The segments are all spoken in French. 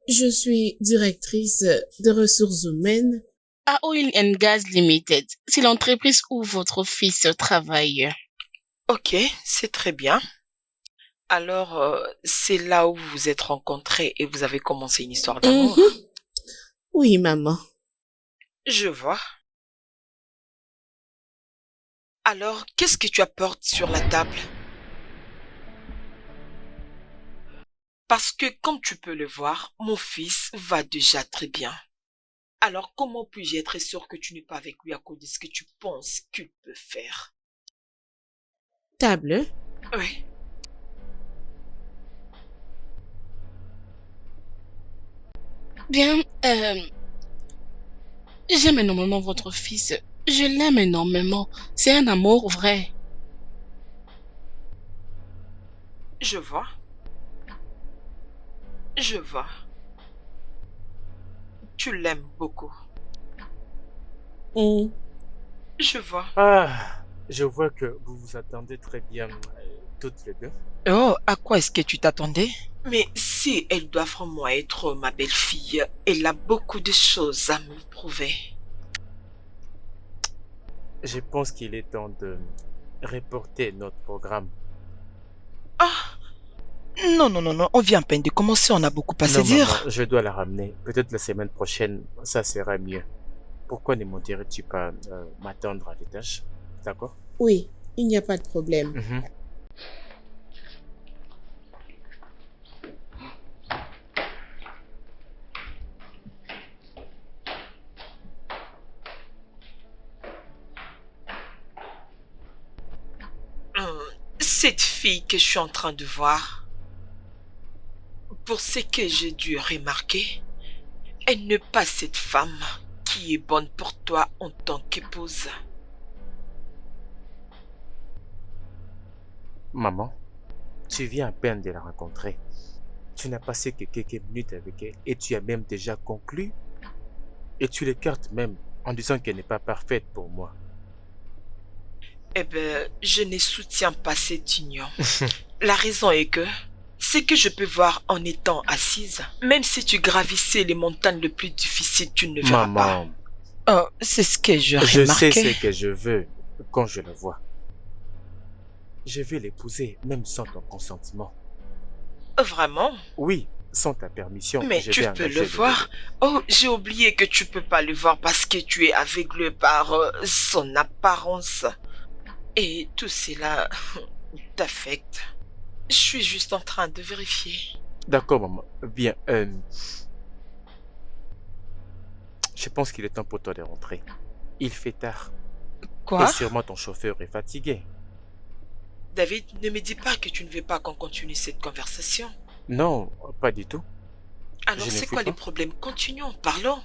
Je suis directrice de ressources humaines à Oil and Gas Limited. C'est l'entreprise où votre fils travaille. Ok, c'est très bien. Alors, c'est là où vous vous êtes rencontrés et vous avez commencé une histoire d'amour. Oui, maman. Je vois. Alors, qu'est-ce que tu apportes sur la table? Parce que, comme tu peux le voir, mon fils va déjà très bien. Alors, comment puis-je être sûr que tu n'es pas avec lui à cause de ce que tu penses qu'il peut faire? Table. Oui. Bien, j'aime énormément votre fils. Je l'aime énormément. C'est un amour vrai. Je vois. Je vois. Tu l'aimes beaucoup. Je vois. Ah, je vois que vous vous attendez très bien toutes les deux. Oh, à quoi est-ce que tu t'attendais? Mais si elle doit vraiment être ma belle-fille, elle a beaucoup de choses à me prouver. Je pense qu'il est temps de reporter notre programme. Ah, Non, non, non, non, on vient à peine de commencer, on a beaucoup à se Non, maman, dire. je dois la ramener. Peut-être la semaine prochaine, ça sera mieux. Pourquoi ne monterais-tu pas m'attendre à l'étage? D'accord? Oui, il n'y a pas de problème. Mhm. cette fille que je suis en train de voir, pour ce que j'ai dû remarquer, elle n'est pas cette femme qui est bonne pour toi en tant qu'épouse. Maman, tu viens à peine de la rencontrer. Tu n'as passé que quelques minutes avec elle et tu as même déjà conclu et tu l'écartes même en disant qu'elle n'est pas parfaite pour moi. Eh ben, je ne soutiens pas cette union. La raison est que, ce que je peux voir en étant assise, même si tu gravissais les montagnes les plus difficiles, tu ne verras pas. Maman, Oh, c'est ce que je je sais remarquais. ce que je veux quand je le vois. Je vais l'épouser même sans ton consentement. Vraiment? Oui, sans ta permission, Mais je tu vais peux engager le voir. Oh, j'ai oublié que tu peux pas le voir parce que tu es aveuglé par son apparence. Et tout cela t'affecte. Je suis juste en train de vérifier. D'accord, maman. Bien, je pense qu'il est temps pour toi de rentrer. Il fait tard. Et Quoi? sûrement ton chauffeur est fatigué. David, ne me dis pas que tu ne veux pas qu'on continue cette conversation. Non, pas du tout. Alors Je ne c'est fuis quoi les pas. problèmes? Continuons, parlons.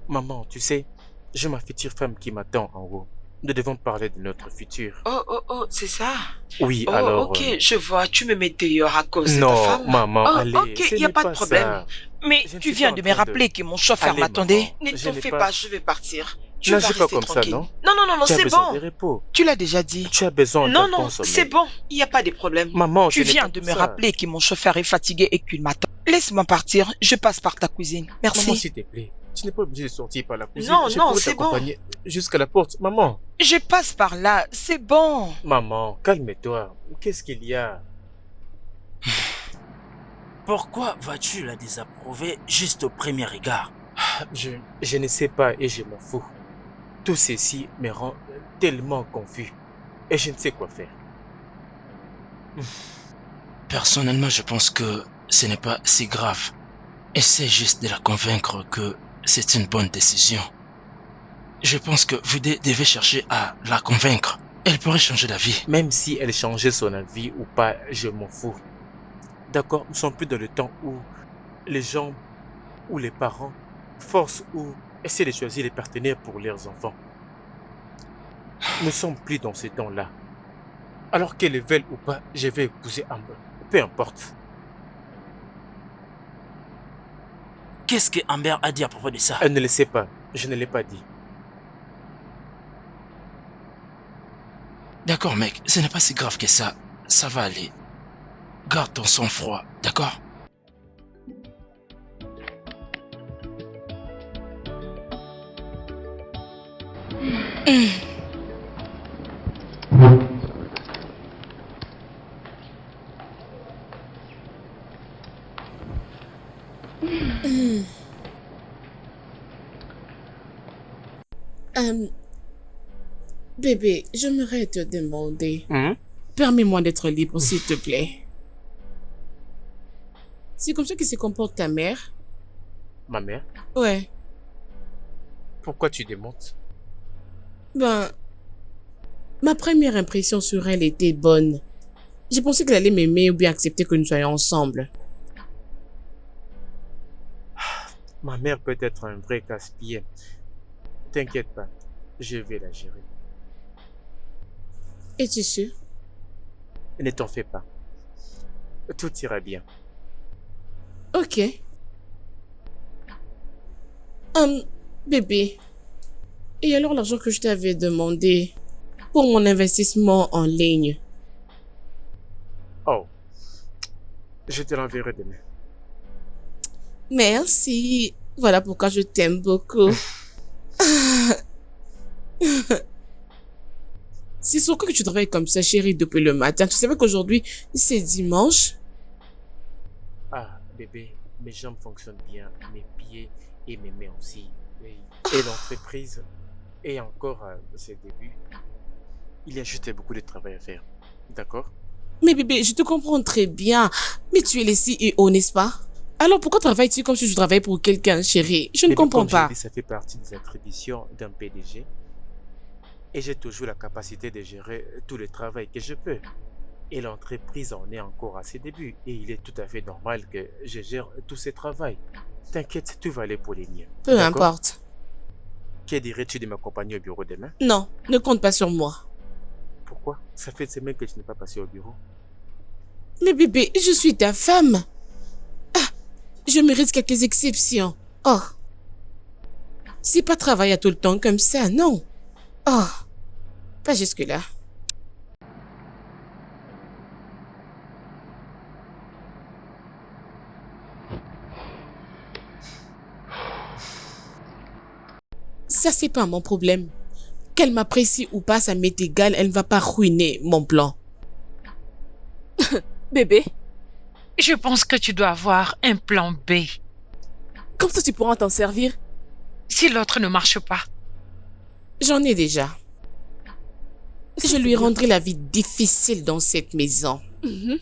Maman, tu sais, j'ai ma future femme qui m'attend en haut. Nous devons parler de notre futur. Oh, oh, oh, c'est ça. Oui, Oh, alors... ok, je vois, tu me mets dehors à cause de ta Non, femme. maman, Oh, allez, ok, ce il n'y a n'est pas de pas problème. ça. Mais Je ne tu suis pas viens en de me train de... rappeler que mon chauffeur Allez, m'attendait. maman, Ne je t'en n'ai fais pas... pas, je vais partir. Tu vas N'agis pas rester comme ça, tranquille. non? Non, non, non, non, Tu as c'est besoin bon. de repos. Tu l'as déjà dit. Tu as besoin Non, d'un non, bon c'est sommeil. bon, il n'y a pas de problème. Maman, ce Tu n'est pas viens de tout me ça. rappeler que mon chauffeur est fatigué et qu'il m'attend. Laisse-moi partir, je passe par ta cuisine. Maman, Merci. s'il te plaît, tu n'es pas obligé de sortir par la cuisine. Non, Je non, pourrais c'est bon. t'accompagner jusqu'à la porte. Maman, Je passe par là, c'est bon. maman, calme-toi. Qu'est-ce qu'il y a? Pourquoi vas-tu la désapprouver juste au premier regard? Je ne sais pas et je m'en fous. Tout ceci me rend tellement confus. Et je ne sais quoi faire. Personnellement, je pense que ce n'est pas si grave. Essaie juste de la convaincre que c'est une bonne décision. Je pense que vous devez chercher à la convaincre. Elle pourrait changer d'avis. Même si elle changeait son avis ou pas, je m'en fous. D'accord, nous ne sommes plus dans le temps où les gens ou les parents forcent ou essaient de choisir les partenaires pour leurs enfants. Nous ne sommes plus dans ce temps-là. Alors qu'elle le veuille ou pas, je vais épouser Amber. Peu importe. Qu'est-ce que Amber a dit à propos de ça? Elle ne le sait pas. Je ne l'ai pas dit. D'accord, mec, ce n'est pas si grave que ça. Ça va aller. Garde ton sang-froid, d'accord? Euh, Bébé, j'aimerais te demander. Hum? Permets-moi d'être libre, s'il te plaît. C'est comme ça que se comporte ta mère? Ma mère, Ouais. pourquoi tu démontes? Ben, ma première impression sur elle était bonne. J'ai pensé qu'elle allait m'aimer ou bien accepter que nous soyons ensemble. Ma mère peut être un vrai casse-pied. T'inquiète pas, je vais la gérer. Es-tu sûr? Ne t'en fais pas. Tout ira bien. Ok. Bébé. Et alors l'argent que je t'avais demandé pour mon investissement en ligne? Oh, je te l'enverrai demain. Merci. Voilà pourquoi je t'aime beaucoup. C'est sur quoi que tu travailles comme ça, chérie, depuis le matin? Tu savais qu'aujourd'hui, c'est dimanche? Ah, bébé, mes jambes fonctionnent bien, mes pieds et mes mains aussi. Et l'entreprise est encore à ses débuts. Il y a juste beaucoup de travail à faire. D'accord? Mais bébé, je te comprends très bien. Mais tu es le CEO, n'est-ce pas? Alors pourquoi travailles-tu comme si je travaillais pour quelqu'un, chérie? Je ne Bébé, comprends comme je l'ai pas. dit, ça fait partie des attributions d'un PDG. Et j'ai toujours la capacité de gérer tout le travail que je peux. Et l'entreprise en est encore à ses débuts. Et il est tout à fait normal que je gère tout ce travail. T'inquiète, tout va aller pour les mieux. Peu D'accord? importe. Que dirais-tu de m'accompagner au bureau demain? Non, ne compte pas sur moi. Pourquoi? Ça fait une semaine que tu n'es pas passé au bureau. Mais bébé, je suis ta femme. Ah, je mérite quelques exceptions. Oh. C'est pas travailler tout le temps comme ça, non. Oh. Pas jusque-là. Ça, c'est pas mon problème. Qu'elle m'apprécie ou pas, ça m'est égal. Elle ne va pas ruiner mon plan. Bébé, Je pense que tu dois avoir un plan B. comme ça tu pourras t'en servir. Si l'autre ne marche pas, J'en ai déjà. Ça, Je c'est lui bien. rendrai la vie difficile dans cette maison. Mhm,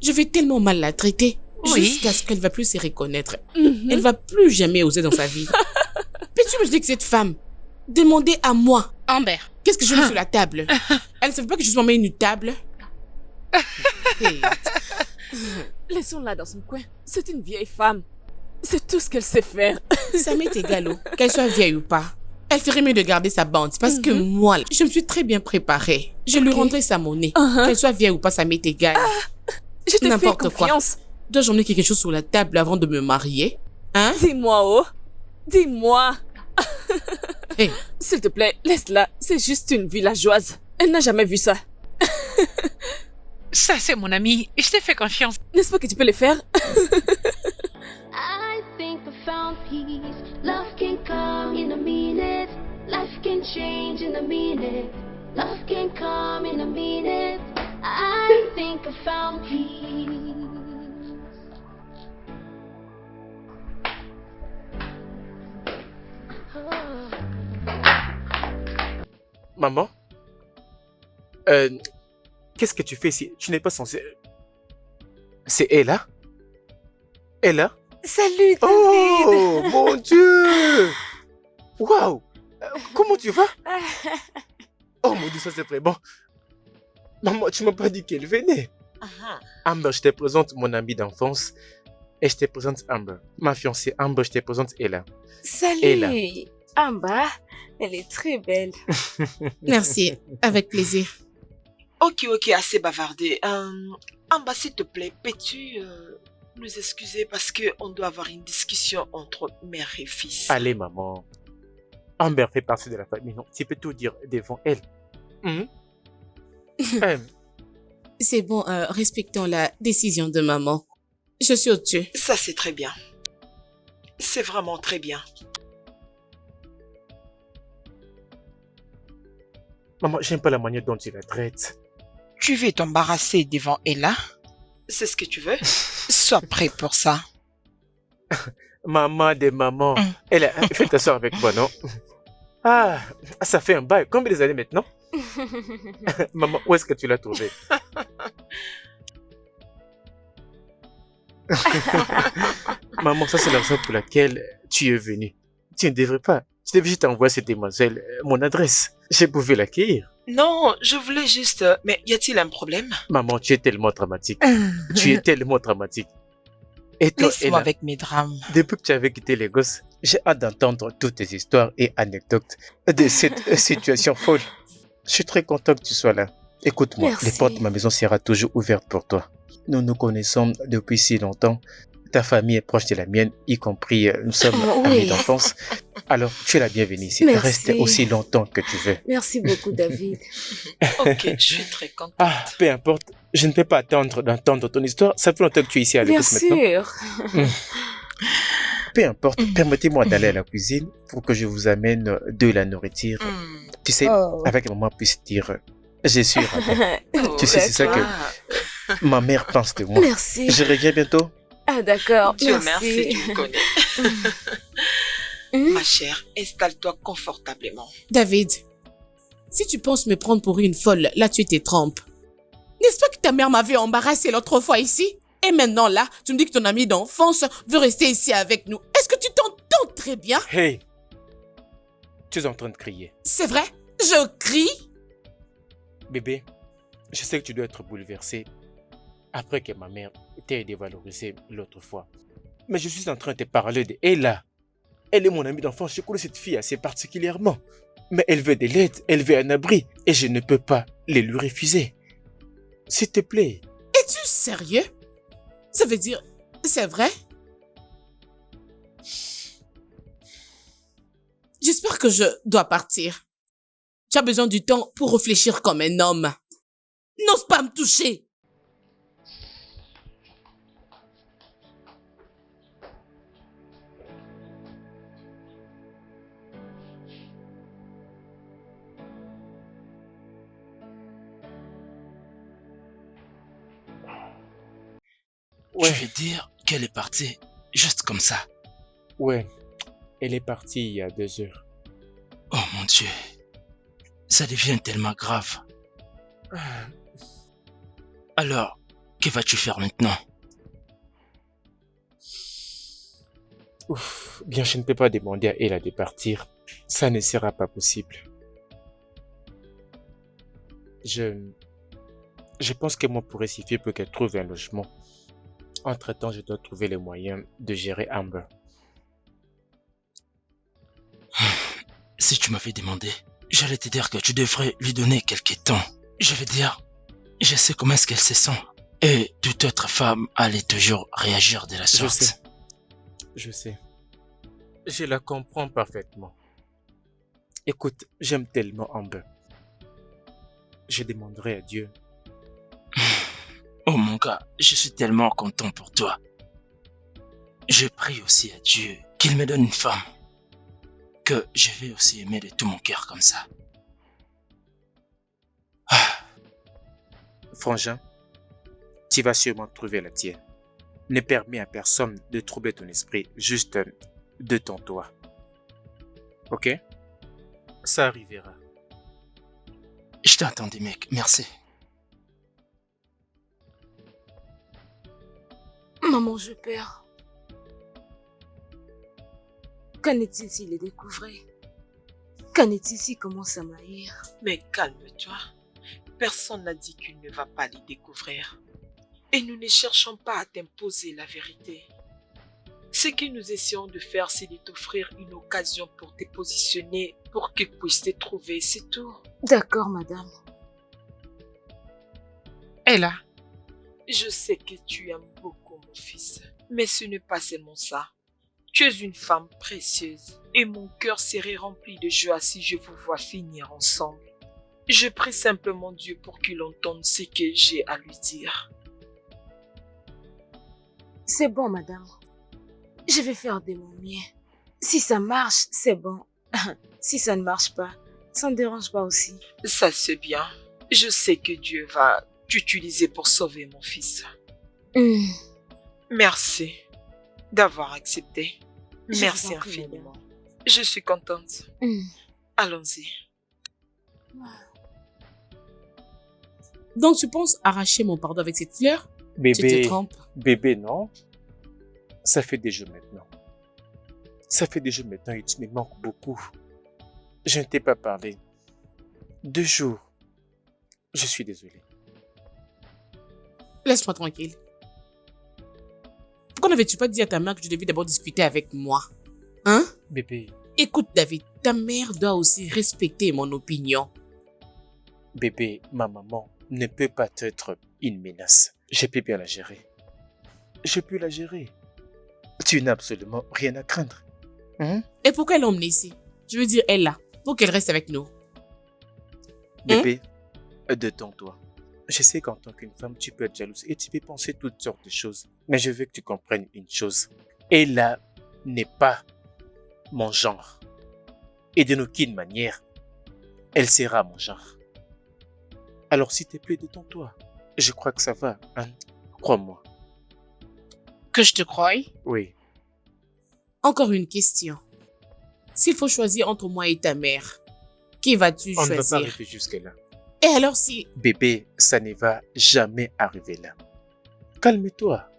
Je vais tellement mal la traiter Oui. jusqu'à ce qu'elle ne va plus se reconnaître. mhm. Elle ne va plus jamais oser dans sa vie. Peux-tu imaginer que cette femme demandait à moi Amber, qu'est-ce que je mets sur la table? Elle ne savait pas que je suis une table. Hey. Laissons-la dans son coin. C'est une vieille femme. C'est tout ce qu'elle sait faire. Ça m'est égal, oh, qu'elle soit vieille ou pas. Elle ferait mieux de garder sa bande parce que moi, je me suis très bien préparée. Je lui Ok. rendrai sa monnaie. Uh-huh. Qu'elle soit vieille ou pas, ça m'est égal. Je te fais N'importe quoi. confiance. Dois-je emmener quelque chose sur la table avant de me marier? Hein? Dis-moi, oh. Dis-moi. Hey. S'il te plaît, laisse-la. C'est juste une villageoise. Elle n'a jamais vu ça. ça c'est mon ami. Je t'ai fait confiance. N'est-ce pas que tu peux le faire? I think I found peace. Love can come in a minute. Life can change in a minute. Love can come in a minute. I think I found peace. Maman? Qu'est-ce que tu fais ici? Tu n'es pas censé... C'est Ella? Ella? Salut David. Oh, mon Dieu! Waouh! Comment tu vas? Oh mon Dieu, ça c'est très bon. Maman, tu m'as pas dit qu'elle venait. Amber, je te présente mon amie d'enfance. Et je te présente Amber. Ma fiancée Amber, je te présente Ella. Salut. Ella. Amber, elle est très belle. Merci, avec plaisir. ok, assez bavardé. Amber, s'il te plaît, peux-tu nous excuser parce qu'on doit avoir une discussion entre mère et fils. Allez, maman. Amber fait partie de la famille. Non, tu peux tout dire devant elle. Mhm. C'est bon, respectons la décision de maman. Je suis au-dessus. Ça, c'est très bien. C'est vraiment très bien. Maman, j'aime pas la manière dont tu la traites. Tu veux t'embarrasser devant Ella? C'est ce que tu veux? Sois prêt pour ça. Maman des mamans. Hum. Elle a fait t'asseoir avec moi, non? Ah, ça fait un bail. Combien d'années maintenant? Maman, où est-ce que tu l'as trouvé? Maman, ça c'est la raison pour laquelle tu es venue. Tu ne devrais pas. Je devais juste envoyer cette demoiselle mon adresse. J'ai pouvais l'accueillir. Non, je voulais juste... Mais y a-t-il un problème? Maman, tu es tellement dramatique. Tu es tellement dramatique. Et toi, Laisse-moi Ella, avec mes drames. depuis que tu avais quitté les gosses, j'ai hâte d'entendre toutes tes histoires et anecdotes de cette situation folle. Je suis très content que tu sois là. Écoute-moi, Merci. les portes de ma maison seront toujours ouvertes pour toi. Nous nous connaissons depuis si longtemps. Ta famille est proche de la mienne, y compris nous sommes Oui. amis d'enfance. Alors, tu es la bienvenue ici. Merci. Reste aussi longtemps que tu veux. Merci beaucoup, David. Ok, je suis très contente. Ah, peu importe. Je ne peux pas attendre d'entendre ton histoire. Ça fait longtemps que tu es ici avec Bien nous maintenant. sûr. Peu importe, permettez-moi d'aller à la cuisine pour que je vous amène de la nourriture. Hmm. Tu sais, Oh. avec que maman puisse dire je suis ravi. Oh, Tu sais, c'est ça que ah, ma mère pense de moi. Merci. Je reviens bientôt. Ah, d'accord. Dieu Merci. merci, tu me connais. Hum? Ma chère, installe-toi confortablement. David, si tu penses me prendre pour une folle, là tu te trompes. N'est-ce pas que ta mère m'avait embarrassé l'autre fois ici? Et maintenant là, tu me dis que ton ami d'enfance veut rester ici avec nous. Est-ce que tu t'entends très bien? Hey, tu es en train de crier. C'est vrai? Je crie? Bébé, je sais que tu dois être bouleversé après que ma mère t'ait dévalorisé l'autre fois. Mais je suis en train de te parler de Ella. Elle est mon amie d'enfance, je connais cette fille assez particulièrement. Mais elle veut de l'aide, elle veut un abri, et je ne peux pas les lui refuser. S'il te plaît. Es-tu sérieux? Ça veut dire, c'est vrai? J'espère que je dois partir. Tu as besoin du temps pour réfléchir comme un homme. N'ose pas me toucher. Ouais, Je veux dire qu'elle est partie juste comme ça. ouais. Elle est partie il y a 2 heures. Oh mon Dieu. Ça devient tellement grave. Alors, que vas-tu faire maintenant? Ouf, bien, je ne peux pas demander à Ella de partir. Ça ne sera pas possible. Je pense que moi pourrais suffire pour qu'elle trouve un logement. Entre-temps, je dois trouver les moyens de gérer Amber. Si tu m'avais demandé, j'allais te dire que tu devrais lui donner quelques temps. Je veux dire, je sais comment est-ce qu'elle se sent. Et toute autre femme allait toujours réagir de la Je sorte. sais. Je sais. Je la comprends parfaitement. Écoute, j'aime tellement Amber. Je demanderai à Dieu. Oh mon gars, je suis tellement content pour toi. Je prie aussi à Dieu qu'il me donne une femme que je vais aussi aimer de tout mon cœur comme ça. Ah, Frangin, tu vas sûrement trouver la tienne. Ne permets à personne de troubler ton esprit, juste détends-toi. Ok? Ça arrivera. je t'ai entendu mec, merci. Maman, je perds. Qu'en est-il s'il les découvrait? Qu'en est-il s'il commence à m'haïr? Mais calme-toi. Personne n'a dit qu'il ne va pas les découvrir. Et nous ne cherchons pas à t'imposer la vérité. Ce que nous essayons de faire, c'est de t'offrir une occasion pour te positionner, pour qu'ils puissent te trouver, c'est tout. D'accord, madame. Ella, Je sais que tu aimes beaucoup mon fils, mais ce n'est pas seulement ça. Tu es une femme précieuse et mon cœur serait rempli de joie si je vous vois finir ensemble. Je prie simplement Dieu pour qu'il entende ce que j'ai à lui dire. C'est bon, madame. Je vais faire de mon mieux. Si ça marche, c'est bon. Si ça ne marche pas, Ça ne dérange pas aussi. Ça c'est bien. Je sais que Dieu va t'utiliser pour sauver mon fils. Merci d'avoir accepté. Je Merci vous en prie, infiniment. Je suis contente. Allons-y. Donc tu penses arracher mon pardon avec cette fleur? Tu Bébé, te trompes. bébé, non. Ça fait des jours maintenant. Ça fait des jours maintenant et tu me manques beaucoup. Je ne t'ai pas parlé. 2 jours. Je suis désolé. Laisse-moi tranquille. Pourquoi n'avais-tu pas dit à ta mère que tu devais d'abord discuter avec moi? Hein? Bébé, Écoute David, ta mère doit aussi respecter mon opinion. bébé, ma maman ne peut pas être une menace. Je peux bien la gérer. Je peux la gérer. Tu n'as absolument rien à craindre. Hein? Et pourquoi elle l'emmener ici? Je veux dire, elle là, pour qu'elle reste avec nous. Bébé, détends-toi. Je sais qu'en tant qu'une femme, tu peux être jalouse et tu peux penser toutes sortes de choses. Mais je veux que tu comprennes une chose. Ella n'est pas mon genre. Et de aucune manière, elle sera mon genre. Alors s'il te plaît, détends-toi. Je crois que ça va, hein? Crois-moi. Que je te croie? Oui. Encore une question. S'il faut choisir entre moi et ta mère, qui vas-tu On ne va pas choisir? arriver jusque-là. Et alors si... Bébé, ça ne va jamais arriver là. Calme-toi.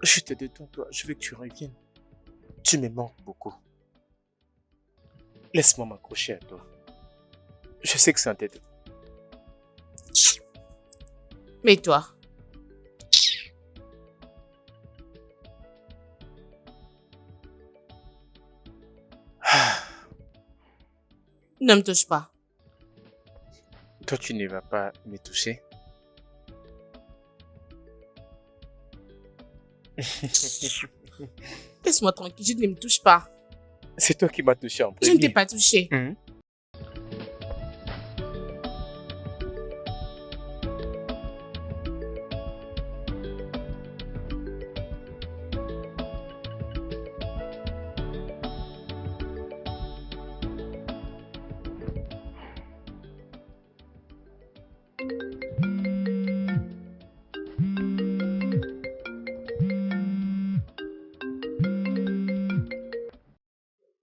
Je te détends-toi. Je veux que tu reviennes. Tu me manques beaucoup. Laisse-moi m'accrocher à toi. Je sais que c'est un tête. Mais toi, ne me touche pas. Toi, tu ne vas pas me toucher. Laisse-moi tranquille, je ne me touche pas. C'est toi qui m'as touché en Je premier. ne t'ai pas touché. Mhm.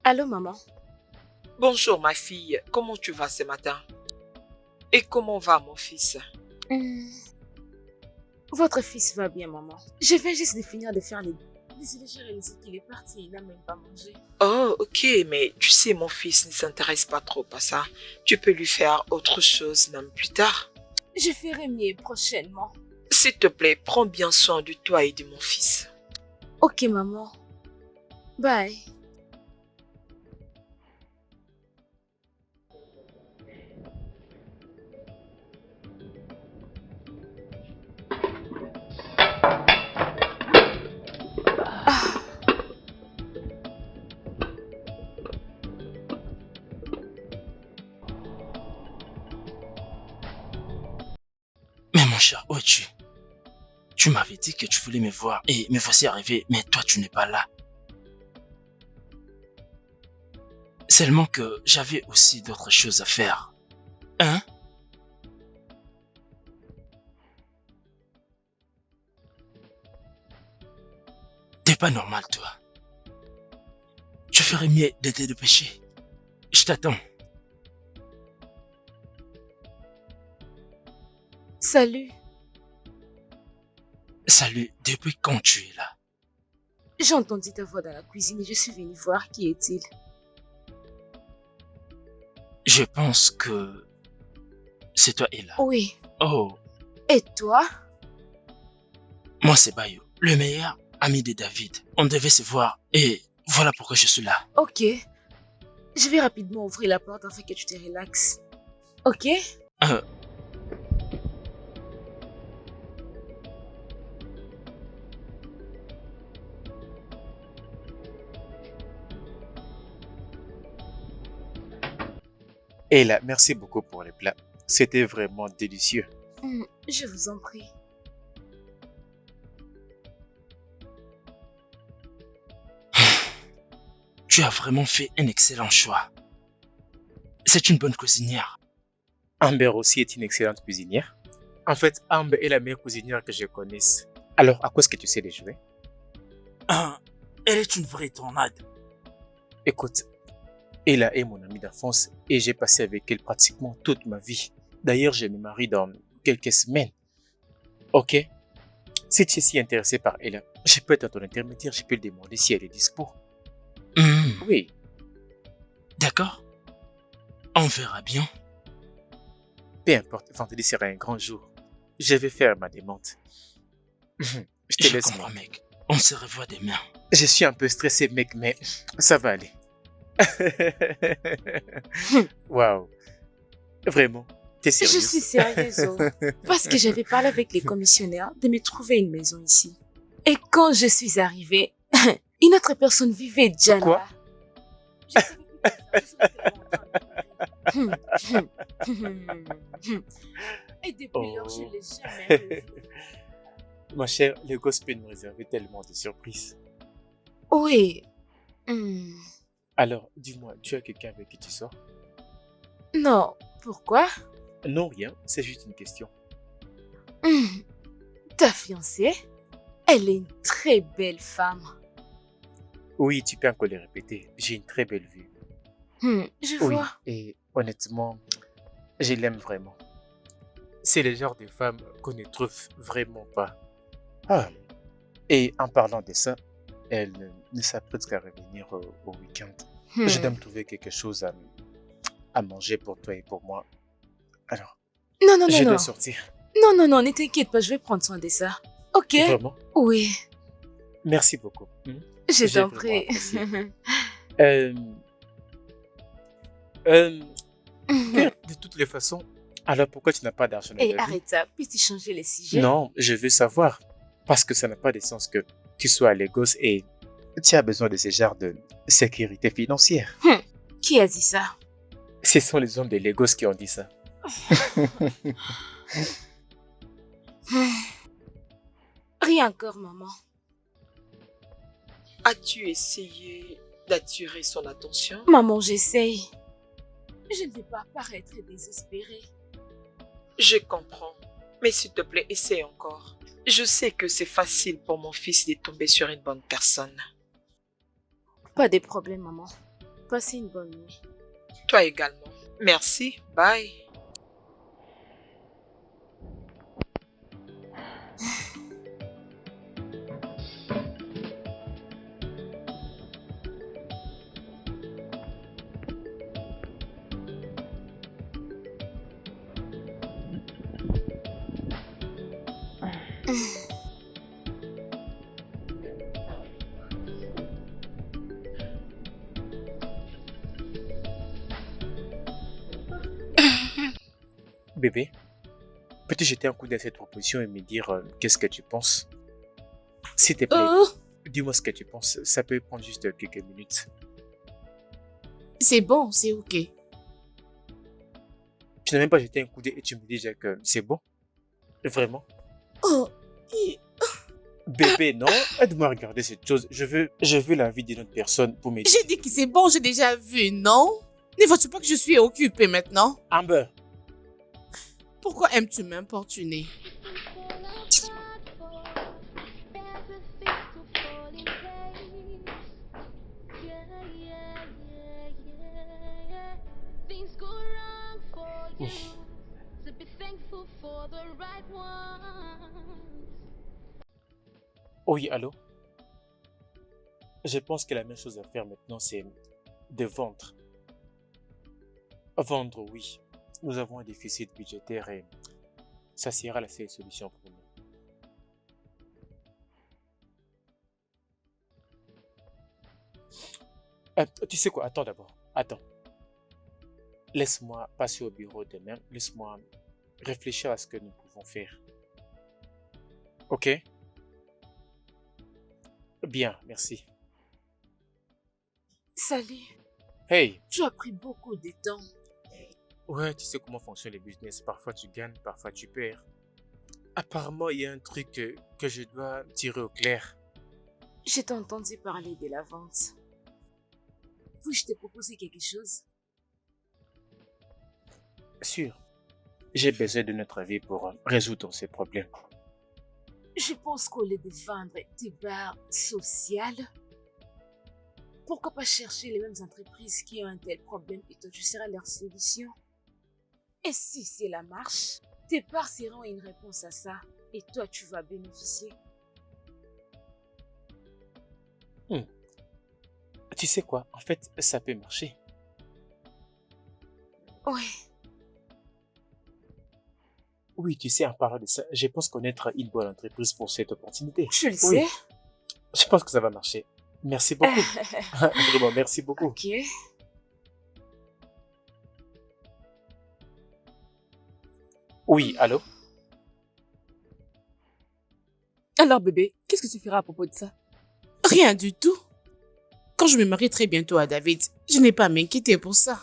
Allô, maman? Bonjour ma fille, comment tu vas ce matin? Et comment va mon fils? Votre fils va bien, maman. Je viens juste de finir de faire les... Désolée, j'ai réalisé qu'il est parti, il n'a même pas mangé. Oh, ok, mais tu sais, mon fils ne s'intéresse pas trop à ça. Tu peux lui faire autre chose même plus tard. Je ferai mieux prochainement. S'il te plaît, prends bien soin de toi et de mon fils. Ok, maman. Bye. Mais mon cher, où es-tu? Tu m'avais dit que tu voulais me voir et me voici arrivé, mais toi tu n'es pas là. Seulement que j'avais aussi d'autres choses à faire. Hein? T'es pas normal, toi. Je ferais mieux de te dépêcher. Je t'attends. Salut. Salut, depuis quand tu es là? J'ai entendu ta voix dans la cuisine et je suis venue voir qui est-il. Je pense que c'est toi, Ella. Oui. Oh, Et toi? moi c'est Bayo, le meilleur ami de David. On devait se voir et voilà pourquoi je suis là. Ok. Je vais rapidement ouvrir la porte afin que tu te relaxes. Ok? Ella, merci beaucoup pour les plats. C'était vraiment délicieux. Je vous en prie. Tu as vraiment fait un excellent choix. c'est une bonne cuisinière. Amber aussi est une excellente cuisinière. En fait, Amber est la meilleure cuisinière que je connaisse. Alors, à quoi est-ce que tu sais les jouer? Elle est une vraie tornade. Écoute, Ella est mon amie d'enfance et j'ai passé avec elle pratiquement toute ma vie. D'ailleurs, je me marie dans quelques semaines. Ok? Si tu es si intéressé par Ella, je peux être ton intermédiaire, je peux lui demander si elle est dispo. Oui, D'accord. On verra bien. peu importe, vendredi sera un grand jour. Je vais faire ma demande. Je te Je laisse, comprends, mec. mec. On se revoit demain. Je suis un peu stressé, mec, mais ça va aller. Waouh. Vraiment, t'es Je sérieuse? suis sérieuse, oh. Parce que j'avais parlé avec les commissionnaires de me trouver une maison ici. Et quand je suis arrivée, une autre personne vivait déjà Quoi? là. Je savais plus quoi faire. Et depuis lors, je ne l'ai jamais revue. Ma chère, le gosse peut nous réserver tellement de surprises. Oui. Alors, dis-moi, tu as quelqu'un avec qui tu sors? Non, pourquoi? Non, rien, c'est juste une question. Ta fiancée? Elle est une très belle femme. Oui, tu peux encore le répéter. J'ai une très belle vue. Je Oui, vois. et honnêtement, je l'aime vraiment. C'est le genre de femme qu'on ne trouve vraiment pas. Ah. Et en parlant de ça, elle ne s'apprête qu'à revenir au week-end. Je dois me trouver quelque chose à manger pour toi et pour moi. Alors, Non, non, je non, dois non. sortir. Non, non, non, ne t'inquiète pas, je vais prendre soin de ça. Ok? Vraiment? Oui, Merci beaucoup. je J'ai t'en vraiment prie. apprécié. Euh, de toutes les façons, alors pourquoi tu n'as pas d'argent dans Et ta vie? arrête ça, puis-tu changer les sujets? Non, je veux savoir. Parce que ça n'a pas de sens que tu sois à Lagos et tu as besoin de ce genre de sécurité financière. Qui a dit ça? Ce sont les hommes de Lagos qui ont dit ça. Rien encore, maman. As-tu essayé d'attirer son attention? Maman, j'essaye. Je ne vais pas paraître désespérée. Je comprends. Mais s'il te plaît, essaie encore. Je sais que c'est facile pour mon fils de tomber sur une bonne personne. Pas de problème, maman. Passez une bonne nuit. Toi également. Merci. Bye. Bébé, peux-tu jeter un coup d'œil à cette proposition et me dire qu'est-ce que tu penses? S'il te plaît, Oh, dis-moi ce que tu penses. Ça peut prendre juste quelques minutes. c'est bon, c'est ok. Tu n'as même pas jeté un coup d'œil et tu me dis déjà que c'est bon? Vraiment? Oh, Bébé, non, aide-moi à regarder cette chose. Je veux la vie d'une autre personne pour m'aider. j'ai dit que c'est bon, j'ai déjà vu, non? Ne vois-tu pas que je suis occupée maintenant? Amber, Pourquoi aimes-tu m'importuner? Things go wrong for you, Ouf. so be thankful for the right ones. Oui, allô? Je pense que la meilleure chose à faire maintenant, c'est de vendre. Vendre, oui. Nous avons un déficit budgétaire et ça sera la seule solution pour nous. Tu sais quoi? Attends d'abord. Attends. Laisse-moi passer au bureau demain. Laisse-moi réfléchir à ce que nous pouvons faire. Ok? Bien, merci. Salut. Hey! Tu as pris beaucoup de temps. Ouais, tu sais comment fonctionne les business. Parfois tu gagnes, parfois tu perds. Apparemment, il y a un truc que je dois tirer au clair. Je t'ai entendu parler de la vente. Puis-je te proposer quelque chose? Sûr, j'ai besoin de notre avis pour résoudre ces problèmes. Je pense qu'au lieu de vendre des barres sociales, pourquoi pas chercher les mêmes entreprises qui ont un tel problème et toi tu seras leur solution? Et si cela marche, tes parts seront une réponse à ça et toi tu vas bénéficier. Tu sais quoi? En fait, ça peut marcher. Ouais. Oui, tu sais, en parlant de ça, je pense connaître une bonne entreprise pour cette opportunité. Je le Oui, sais. je pense que ça va marcher. Merci beaucoup. Vraiment, merci beaucoup. Ok. Oui, allô? Alors bébé, qu'est-ce que tu feras à propos de ça? Rien du tout. Quand je me marie très bientôt à David, je n'ai pas à m'inquiéter pour ça.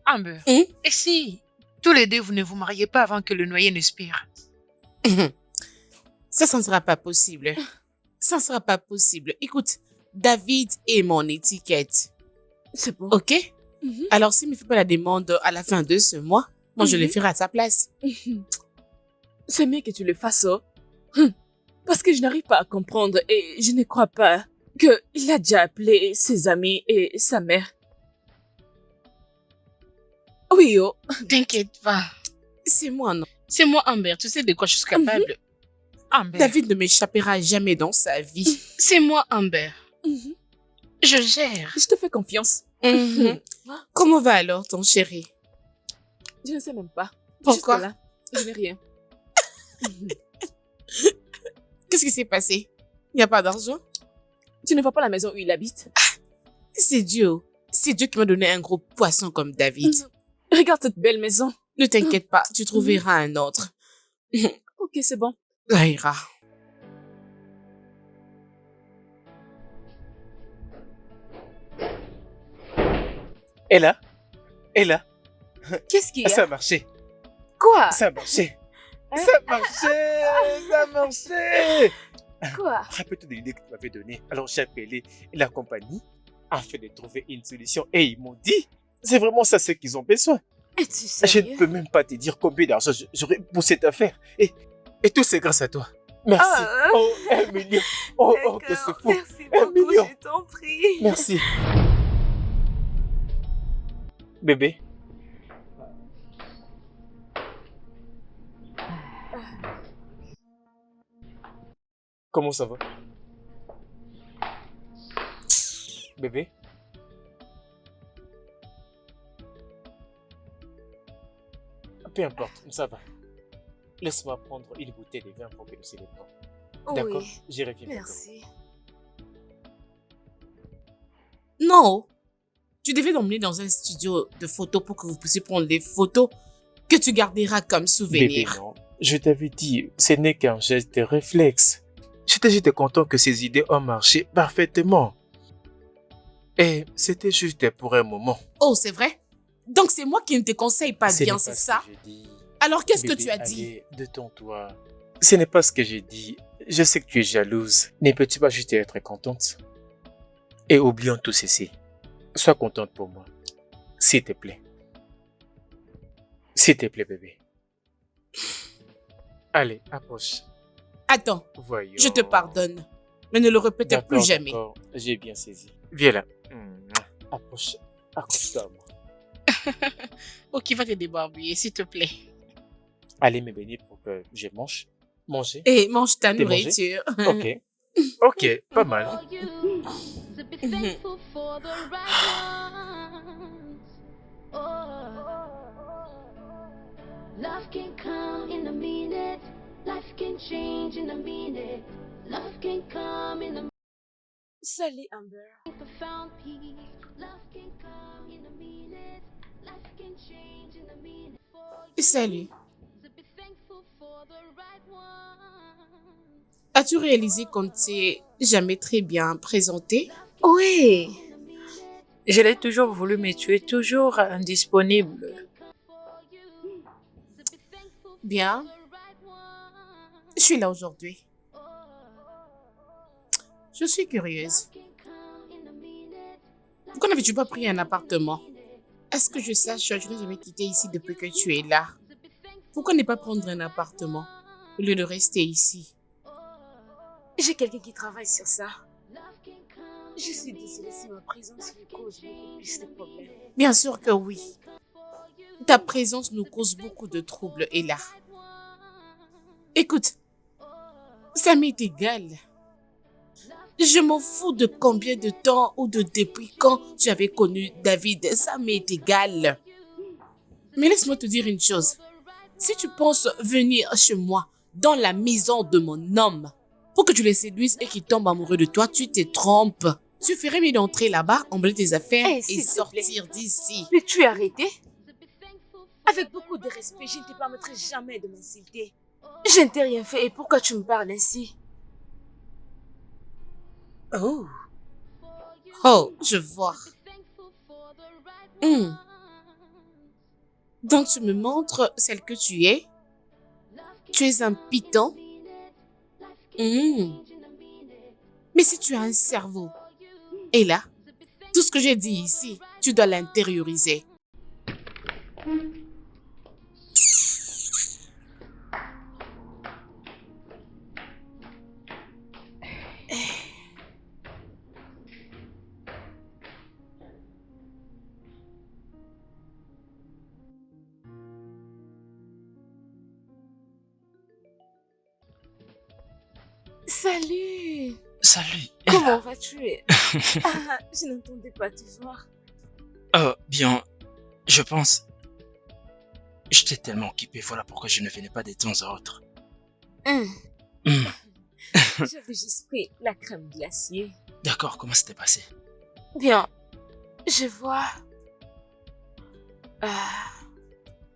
Amber, Hein? et si tous les deux vous ne vous mariez pas avant que le noyer ne spire? Ça ne sera pas possible. Ça ne sera pas possible. Écoute, David est mon étiquette. C'est bon. Ok? Mhm. Alors, s'il ne me fait pas la demande à la fin de ce mois, moi, je le ferai à sa place. C'est mieux que tu le fasses, oh. Parce que je n'arrive pas à comprendre et je ne crois pas qu'il a déjà appelé ses amis et sa mère. Oui, oh. T'inquiète pas. C'est moi, non? C'est moi, Amber. Tu sais de quoi je suis capable. Amber, David ne m'échappera jamais dans sa vie. C'est moi, Amber. Mhm. Je gère. Je te fais confiance. Mhm. Comment va alors ton chéri? Je ne sais même pas. Pourquoi? Jusque-là, je n'ai rien. Qu'est-ce qui s'est passé? Il n'y a pas d'argent? Tu ne vois pas la maison où il habite? C'est Dieu. C'est Dieu qui m'a donné un gros poisson comme David. Regarde cette belle maison. Ne t'inquiète pas, tu trouveras un autre. Ok, c'est bon. Ça ira. Et là? Qu'est-ce qu'il y a? Ça a marché. Quoi? Ça a marché. Ça a marché. Ça a marché. Quoi? Rappelle-toi de l'idée que tu m'avais donnée. Alors j'ai appelé la compagnie afin de trouver une solution et ils m'ont dit, c'est vraiment ça ce qu'ils ont besoin. Es-tu Je sérieux? ne peux même pas te dire combien d'argent j'aurais pour cette affaire. Et tout c'est grâce à toi. Merci. Ah. Oh, 1 million. Oh, que c'est fou. Merci 1 beaucoup, million. je t'en prie. Merci. Bébé. Comment ça va? Bébé? Peu importe, ça va. Laisse-moi prendre une bouteille de vin pour que nous célébrons. D'accord? Oui, J'y reviens bientôt. merci. Non. Tu devais l'emmener dans un studio de photos pour que vous puissiez prendre des photos que tu garderas comme Bébé, souvenir. non. Je t'avais dit, ce n'est qu'un geste de réflexe. J'étais juste content que ces idées ont marché parfaitement. Et c'était juste pour un moment. Oh, c'est vrai? Donc c'est moi qui ne te conseille pas Ce bien, n'est c'est pas ce ça? que j'ai dit. Alors qu'est-ce que Bébé, tu as dit? allez, détends-toi. Ce n'est pas ce que j'ai dit. Je sais que tu es jalouse. Ne peux-tu pas juste être contente? Et oublions tout ceci. Sois contente pour moi. S'il te plaît. S'il te plaît, bébé. Allez, approche. Attends, Voyons. je te pardonne. Mais ne le répète D'accord, plus jamais. d'accord. J'ai bien saisi. Viens là. Approche. Accroche-toi à moi. Ok, va te débarbouiller, s'il te plaît. Allez me bénir pour que je mange. Manger. Et mange ta T'es mangé? nourriture. Ok. Ok, pas mal. For you to be thankful for the right ones. Oh, love can come in a minute. Life can change in a minute. Love can come in a Salut Amber. profound peace. Love can come in a minute. Life can change in a minute. For you Salut. to be thankful for the right ones. As-tu réalisé qu'on ne s'est jamais très bien présenté? Oui. Je l'ai toujours voulu, mais tu es toujours indisponible. Bien. Je suis là aujourd'hui. Je suis curieuse. Pourquoi n'avais-tu pas pris un appartement? À ce que je sache, je n'ai jamais quitté ici depuis que tu es là. Pourquoi ne pas prendre un appartement au lieu de rester ici? J'ai quelqu'un qui travaille sur ça. Je suis désolée si ma présence vous cause beaucoup plus de problèmes. Bien sûr que oui. Ta présence nous cause beaucoup de troubles, Ella. Écoute, ça m'est égal. Je m'en fous de combien de temps ou de depuis quand tu avais connu David. Ça m'est égal. Mais laisse-moi te dire une chose. Si tu penses venir chez moi, dans la maison de mon homme, pour que tu le séduises et qu'il tombe amoureux de toi, tu te trompes. Tu ferais mieux d'entrer là-bas, emballer tes affaires Hey, et s'il te sortir d'ici. Mais tu es arrêté? Avec beaucoup de respect, je ne te permettrai jamais de m'insulter. Je ne t'ai rien fait et pourquoi tu me parles ainsi? Oh. Oh, je vois. Donc tu me montres celle que tu es? Tu es un python? Mais si tu as un cerveau, et là, tout ce que j'ai dit ici, tu dois l'intérioriser. Salut! Salut. Comment vas-tu? Ah, je n'entendais pas te voir. Bien, je pense... J'étais tellement occupé, voilà pourquoi je ne venais pas de temps à autre. J'avais juste pris la crème glacée. D'accord, comment c'était passé? Bien, je vois...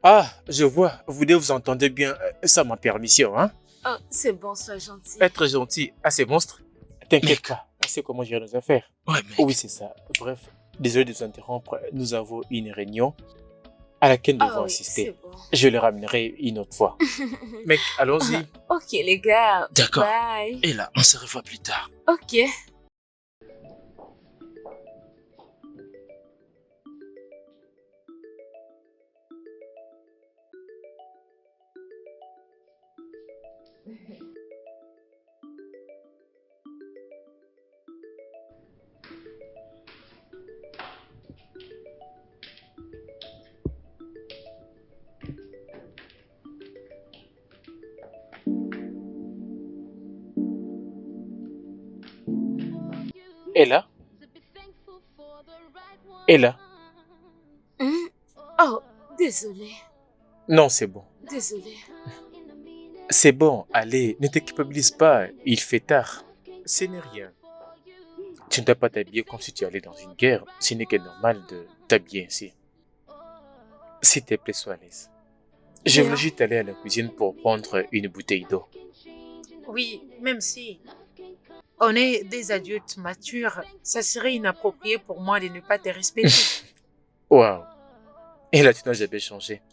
Ah, je vois. Vous deux vous entendez bien sans ma permission, hein? Oh, c'est bon, sois gentil. Être gentil à ces monstres? T'inquiète pas, on sait comment gérer nos affaires. Ouais, mec. Oui, c'est ça. Bref, désolé de vous interrompre. Nous avons une réunion à laquelle nous devons oui, assister. c'est bon. Je le ramènerai une autre fois. Mec, allons-y. Ok, les gars. D'accord. Bye. Et là, on se revoit plus tard. Ok. Ella? Ella? Oh, désolé. Non, c'est bon. Désolé. C'est bon, allez, ne te culpabilise pas. Il fait tard. Ce n'est rien. Tu ne dois pas t'habiller comme si tu allais dans une guerre. Ce n'est que normal de t'habiller ainsi. S'il te plaît, sois à l'aise. Je voulais juste aller à la cuisine pour prendre une bouteille d'eau. Oui, même si on est des adultes matures, ça serait inapproprié pour moi de ne pas te respecter. Waouh. Et là, tu n'as jamais changé.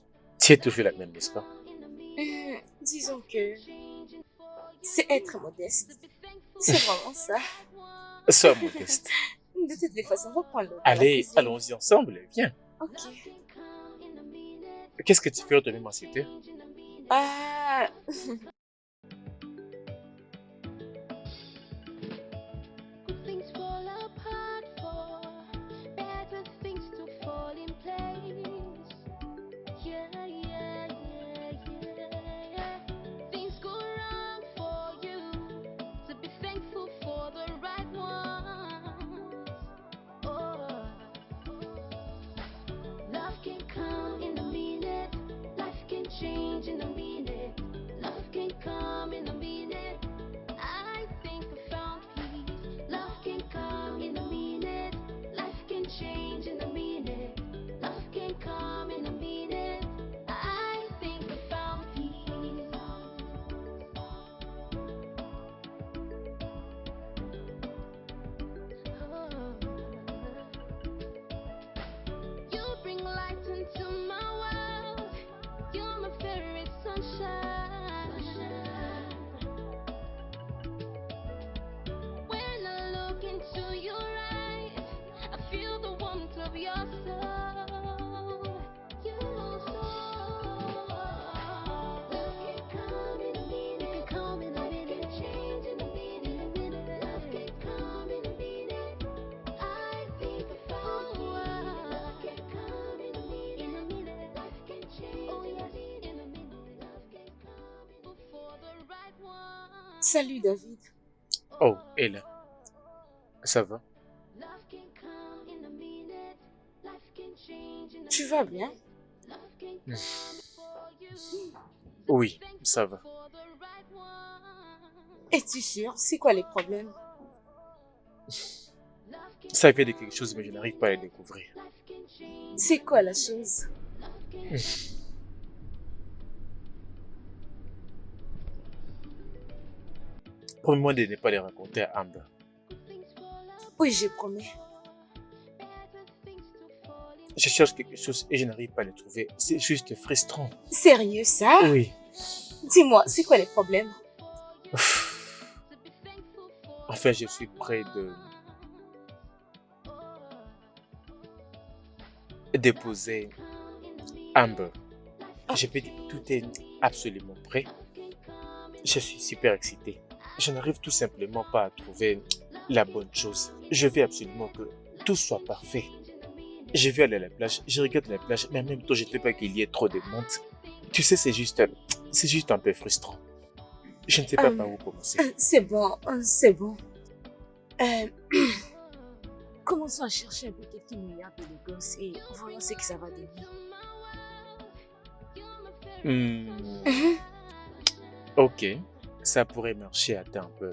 Tu es toujours la même, n'est-ce pas? Disons que c'est être modeste. C'est vraiment ça. Sois modeste. De toutes les façons, on va prendre l'eau. Allez, allons-y ensemble, viens. Ok. Qu'est-ce que tu fais de m'insulter? Things fall apart for better things to fall in place. Yeah, yeah, yeah, yeah. Things go wrong for you, to be thankful for the right ones. Oh, love can come in a minute, life can change in a minute. Love can come in a minute. I think I found peace. Love can come in a minute. Life can change in a minute. Love can come in a minute. I think I found peace. You bring light into my world. You're my favorite sunshine. When I look into your eyes, I feel the warmth of your soul. Salut David. Oh, Ella, ça va? Tu vas bien? Oui, ça va. Es-tu sûr? C'est quoi les problèmes? Ça vient de quelque chose, mais je n'arrive pas à le découvrir. C'est quoi la chose? Promets-moi de ne pas les raconter à Amber. Oui, je promets. Je cherche quelque chose et je n'arrive pas à le trouver. C'est juste frustrant. Sérieux ça? Oui. Dis-moi, c'est quoi les problèmes? Enfin, je suis près de déposer Amber. Je peux dire, tout est absolument prêt. Je suis super excité. Je n'arrive tout simplement pas à trouver la bonne chose. Je veux absolument que tout soit parfait. Je vais aller à la plage, je regarde la plage, mais en même temps, je ne veux pas qu'il y ait trop de monde. Tu sais, c'est juste un peu frustrant. Je ne sais pas par où commencer. C'est bon, c'est bon. Commençons à chercher un peu quelques milliards de gosses et voyons ce que ça va donner. Ok, ça pourrait marcher. Attends un peu.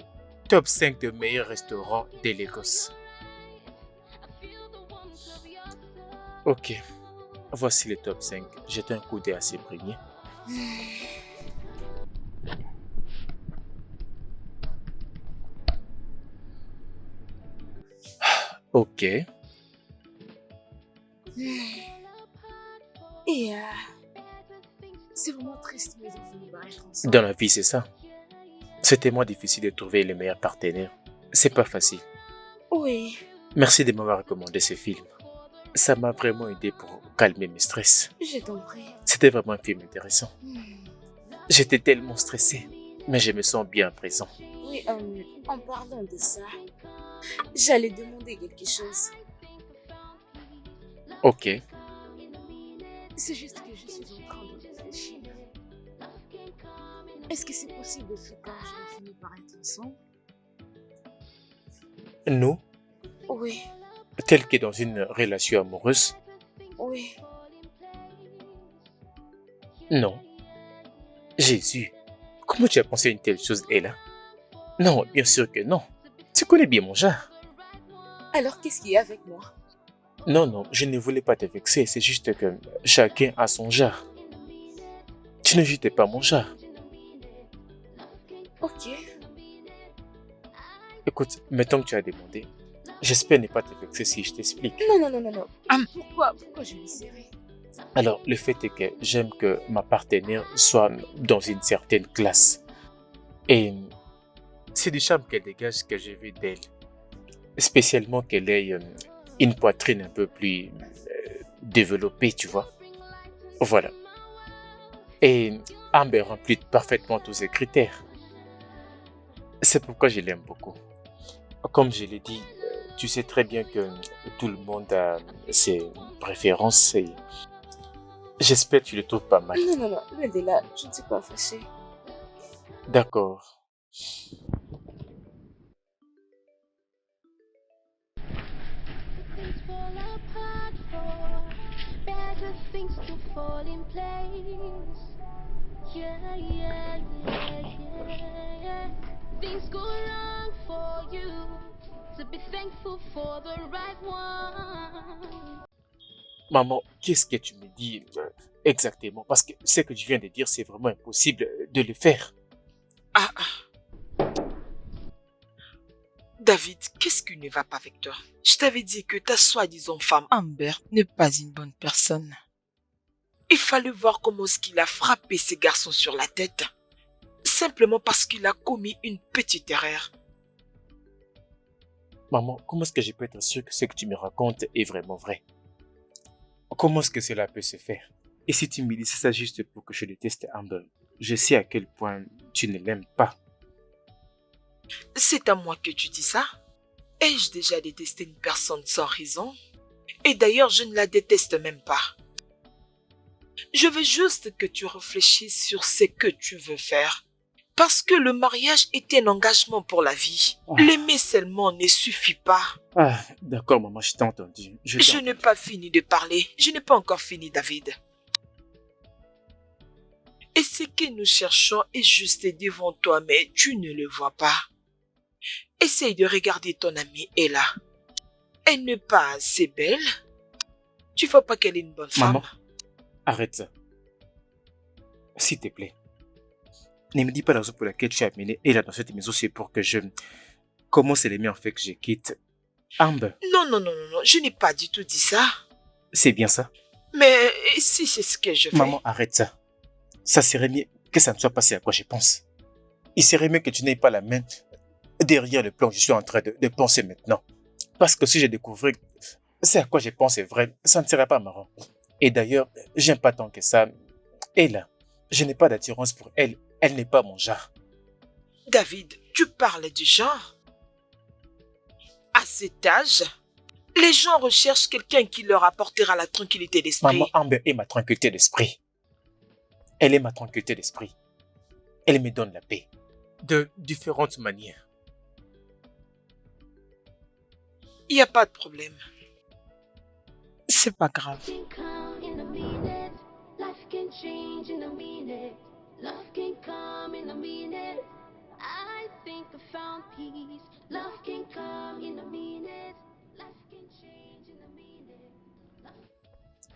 Top 5 de meilleurs restaurants de Lagos. Ok, voici le top 5. Jette un coup d'œil à ces premiers. Ok. Et c'est vraiment triste, mais ils ont fini par être ensemble. Dans la vie, c'est ça. C'est tellement difficile de trouver le meilleur partenaire. C'est pas facile. Oui, Merci de m'avoir recommandé ce film. Ça m'a vraiment aidé pour calmer mes stress. je t'en prie. C'était vraiment un film intéressant. J'étais tellement stressé, mais je me sens bien à présent. Oui, en parlant de ça, j'allais demander quelque chose. Ok. C'est juste que je suis en train de réfléchir. Est-ce que c'est possible de faire quand je finis par être ensemble? Nous, Oui, tel que dans une relation amoureuse, oui. non. Jésus, comment tu as pensé à une telle chose, Ella? Non, bien sûr que non. Tu connais bien mon genre. Alors qu'est-ce qu'il y a avec moi? Non, je ne voulais pas te vexer, c'est juste que chacun a son genre. Tu ne jetais pas mon genre. Ok. Écoute, mettons que tu as demandé. J'espère ne pas te vexer si je t'explique. Non. Pourquoi je le serais? Alors, le fait est que j'aime que ma partenaire soit dans une certaine classe. Et c'est du charme qu'elle dégage que j'ai vu d'elle. Spécialement qu'elle ait une poitrine un peu plus développée, tu vois. Voilà. Et Amber remplit parfaitement tous ces critères. C'est pourquoi je l'aime beaucoup. Comme je l'ai dit, tu sais très bien que tout le monde a ses préférences et j'espère que tu le trouves pas mal. Non, loin de là, je ne suis pas fâchée. D'accord. Better things to fall in place. Yeah. Things go wrong for you. To be thankful for the right one. Maman, qu'est-ce que tu me dis exactement? Parce que ce que tu viens de dire, c'est vraiment impossible de le faire. David, qu'est-ce qui ne va pas avec toi? Je t'avais dit que ta soi-disant femme... Amber n'est pas une bonne personne. Il fallait voir comment est-ce qu'il a frappé ces garçons sur la tête. Simplement parce qu'il a commis une petite erreur. Maman, comment est-ce que je peux être sûr que ce que tu me racontes est vraiment vrai? Comment est-ce que cela peut se faire? Et si tu me dis c'est ça juste pour que je déteste Amber, je sais à quel point tu ne l'aimes pas. C'est à moi que tu dis ça? Ai-je déjà détesté une personne sans raison? Et d'ailleurs, je ne la déteste même pas. Je veux juste que tu réfléchisses sur ce que tu veux faire. Parce que le mariage est un engagement pour la vie. Ah. L'aimer seulement ne suffit pas. Ah, d'accord, maman, je t'ai entendu. Je n'ai pas fini de parler. Je n'ai pas encore fini, David. Et ce que nous cherchons est juste devant toi, mais tu ne le vois pas. Essaye de regarder ton amie Ella. Elle n'est pas assez belle. Tu vois pas qu'elle est une bonne femme? Maman, arrête ça. S'il te plaît. Ne me dis pas la raison pour laquelle tu as amené Ella dans cette maison, c'est pour que je commence à l'aimer en fait que je quitte Amber. Non, je n'ai pas du tout dit ça. C'est bien ça. Mais si c'est ce que je fais... Maman, arrête ça. Ça serait mieux que ça ne soit passé à quoi je pense. Il serait mieux que tu n'aies pas la main derrière le plan que je suis en train de penser maintenant. Parce que si je découvrais c'est à quoi je pense est vrai, ça ne serait pas marrant. Et d'ailleurs, j'aime pas tant que ça. Ella, je n'ai pas d'attirance pour elle. Elle n'est pas mon genre. David, tu parles du genre? À cet âge, les gens recherchent quelqu'un qui leur apportera la tranquillité d'esprit. Maman, Amber est ma tranquillité d'esprit. Elle est ma tranquillité d'esprit. Elle me donne la paix. De différentes manières. Il n'y a pas de problème. C'est pas grave. Life can change in a minute. Love can come in a minute. I think I found peace. Love can come in a minute. Life can change in a minute.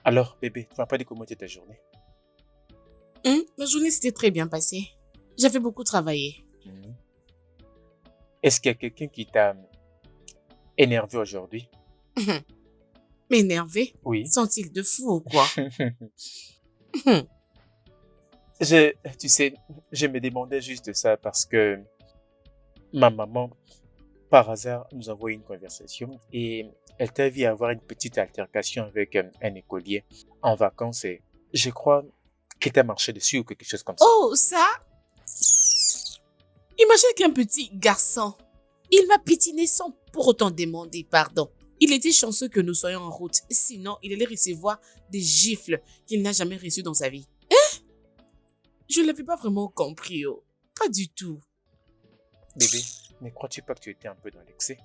Alors, bébé, tu m'as pas dit comment était ta journée? Ma journée s'était très bien passée. J'avais beaucoup travaillé. Est-ce qu'il y a quelqu'un qui t'a énervé aujourd'hui? M'énerver? Oui. Sont-ils de fou ou quoi? Tu sais, je me demandais juste ça parce que ma maman, par hasard, nous a envoyé une conversation et elle t'a vu avoir une petite altercation avec un écolier en vacances et je crois qu'il t'a marché dessus ou quelque chose comme ça. Oh, ça? Imagine qu'un petit garçon, il m'a piétiné sans pour autant demander pardon. Il était chanceux que nous soyons en route, sinon il allait recevoir des gifles qu'il n'a jamais reçues dans sa vie. Hein? Je ne l'avais pas vraiment compris, oh. Pas du tout. Bébé, ne crois-tu pas que tu étais un peu dans l'excès?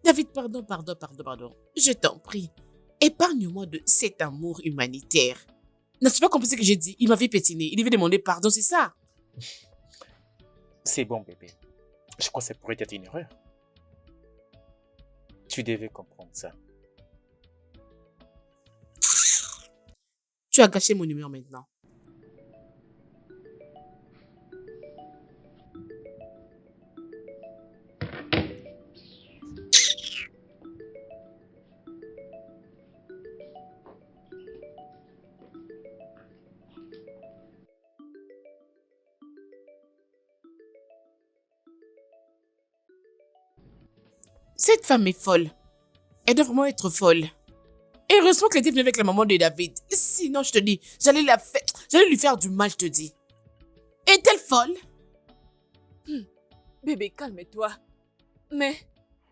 David, pardon. Je t'en prie. Épargne-moi de cet amour humanitaire. N'as-tu pas compris ce que j'ai dit? Il m'avait pétiné. Il devait demander pardon, c'est ça? C'est bon, bébé. Je crois que ça pourrait être une erreur. Tu devais comprendre ça. Tu as gâché mon humeur maintenant. Cette femme est folle. Elle doit vraiment être folle. Et heureusement qu'elle était venue avec la maman de David. Sinon, je te dis, j'allais lui faire du mal, je te dis. Est-elle folle? Bébé, calme-toi. Mais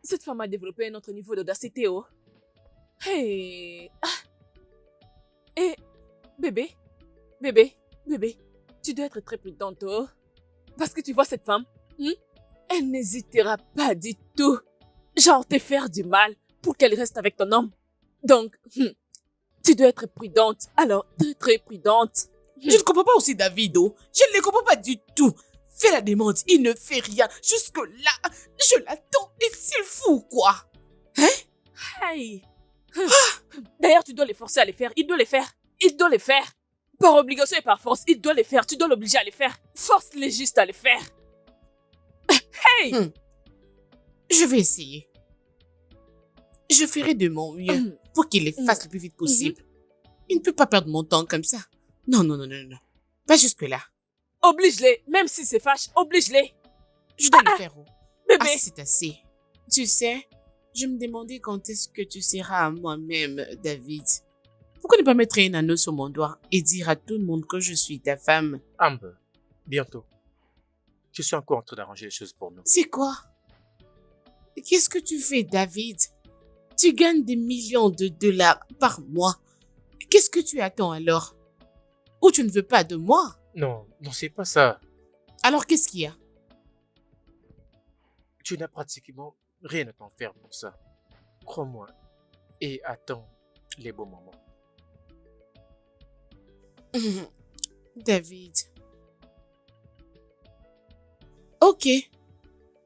cette femme a développé un autre niveau d'audacité, oh. Hey. Et bébé, tu dois être très prudente, oh. Parce que tu vois cette femme, elle n'hésitera pas du tout. Genre te faire du mal pour qu'elle reste avec ton homme. Donc, tu dois être prudente. Alors, très prudente. Je ne comprends pas aussi David, oh. Je ne le comprends pas du tout. Fais la demande, il ne fait rien. Jusque-là, je l'attends. Est-il fou, quoi? Hein? Hey. D'ailleurs, tu dois les forcer à les faire. Il doit les faire. Par obligation et par force, il doit les faire. Tu dois l'obliger à les faire. Force-les juste à les faire. Hey. Je vais essayer. Je ferai de mon mieux pour qu'il les fasse le plus vite possible. Il ne peut pas perdre mon temps comme ça. Non. Pas jusque-là. Oblige-les, même si c'est fâche, oblige-les. Je dois le faire. Bébé. Assez, c'est assez. Tu sais, je me demandais quand est-ce que tu seras à moi-même, David. Pourquoi ne pas mettre un anneau sur mon doigt et dire à tout le monde que je suis ta femme? Amber, bientôt. Je suis encore en train d'arranger les choses pour nous. C'est quoi? Qu'est-ce que tu fais, David? Tu gagnes des millions de dollars par mois. Qu'est-ce que tu attends alors? Ou tu ne veux pas de moi? Non, non, c'est pas ça. Alors qu'est-ce qu'il y a? Tu n'as pratiquement rien à t'en faire pour ça. Crois-moi. Et attends les bons moments. David. Ok,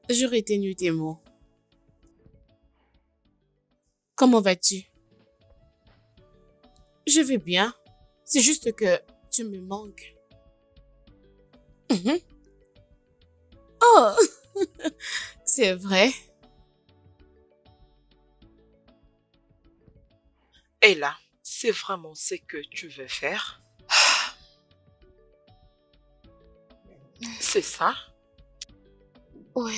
je retenu tes mots. Comment vas-tu? Je vais bien. C'est juste que tu me manques. Oh, c'est vrai. Et là, c'est vraiment ce que tu veux faire? C'est ça? Ouais.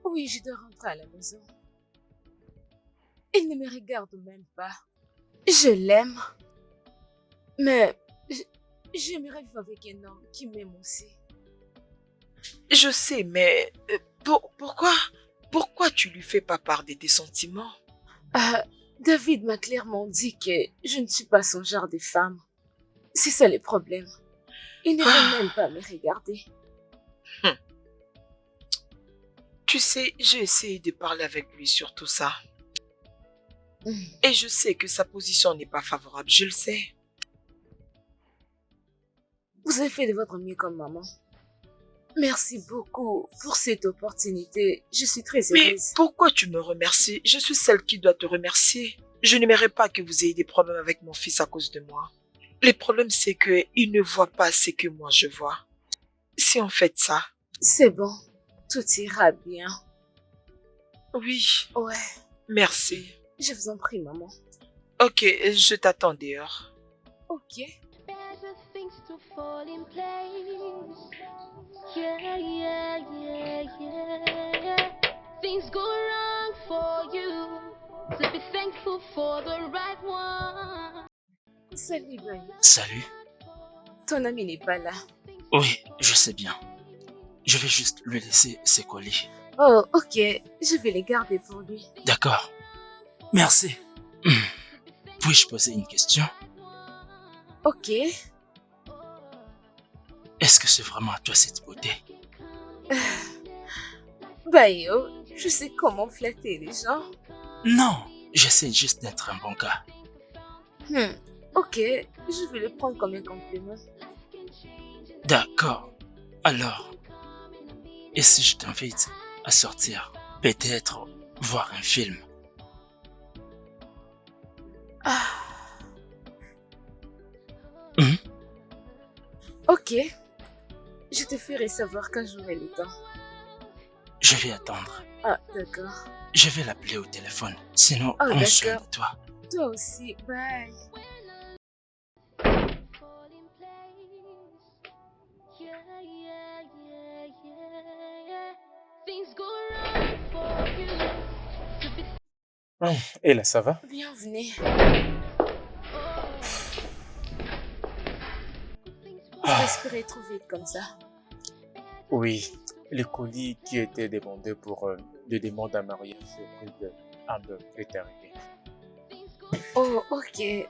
Oui, je dois rentrer à la maison. Il ne me regarde même pas. Je l'aime. Mais j'aimerais vivre avec un homme qui m'aime aussi. Je sais, mais pourquoi tu lui fais pas part de tes sentiments? David m'a clairement dit que je ne suis pas son genre de femme. C'est ça le problème. Il ne veut même pas me regarder. Tu sais, j'ai essayé de parler avec lui sur tout ça. Et je sais que sa position n'est pas favorable, je le sais. Vous avez fait de votre mieux comme maman. Merci beaucoup pour cette opportunité. Je suis très heureuse. Mais pourquoi tu me remercies? Je suis celle qui doit te remercier. Je n'aimerais pas que vous ayez des problèmes avec mon fils à cause de moi. Le problème, c'est qu'il ne voit pas ce que moi je vois. Si on fait ça... C'est bon. Tout ira bien. Oui. Ouais. Merci. Je vous en prie, maman. Ok, je t'attends dehors. Ok. Better things to fall in place. Yeah, yeah, yeah, yeah. Things go wrong for you. So be thankful for the right one. Salut, Bayo. Salut. Ton ami n'est pas là. Oui, je sais bien. Je vais juste lui laisser ses colis. Oh, ok. Je vais les garder pour lui. D'accord. Merci. Puis-je poser une question? Ok. Est-ce que c'est vraiment à toi cette beauté? Bayo, je sais comment flatter les gens. Non, j'essaie juste d'être un bon gars. Ok, je vais le prendre comme un compliment. D'accord. Alors, et si je t'invite à sortir, peut-être voir un film? Ok. Je te ferai savoir quand j'aurai le temps. Je vais attendre. Ah, d'accord. Je vais l'appeler au téléphone. Sinon, Oh, prends soin d'accord. de toi. Toi aussi, bye. Yeah, yeah, yeah, yeah. Things go wrong for you. So be Et là, ça va? Bienvenue. Vous respirez trop vite comme ça. Oui, le colis qui était demandé pour les demandes à mariage auprès de Amber est arrivé. Oh, ok.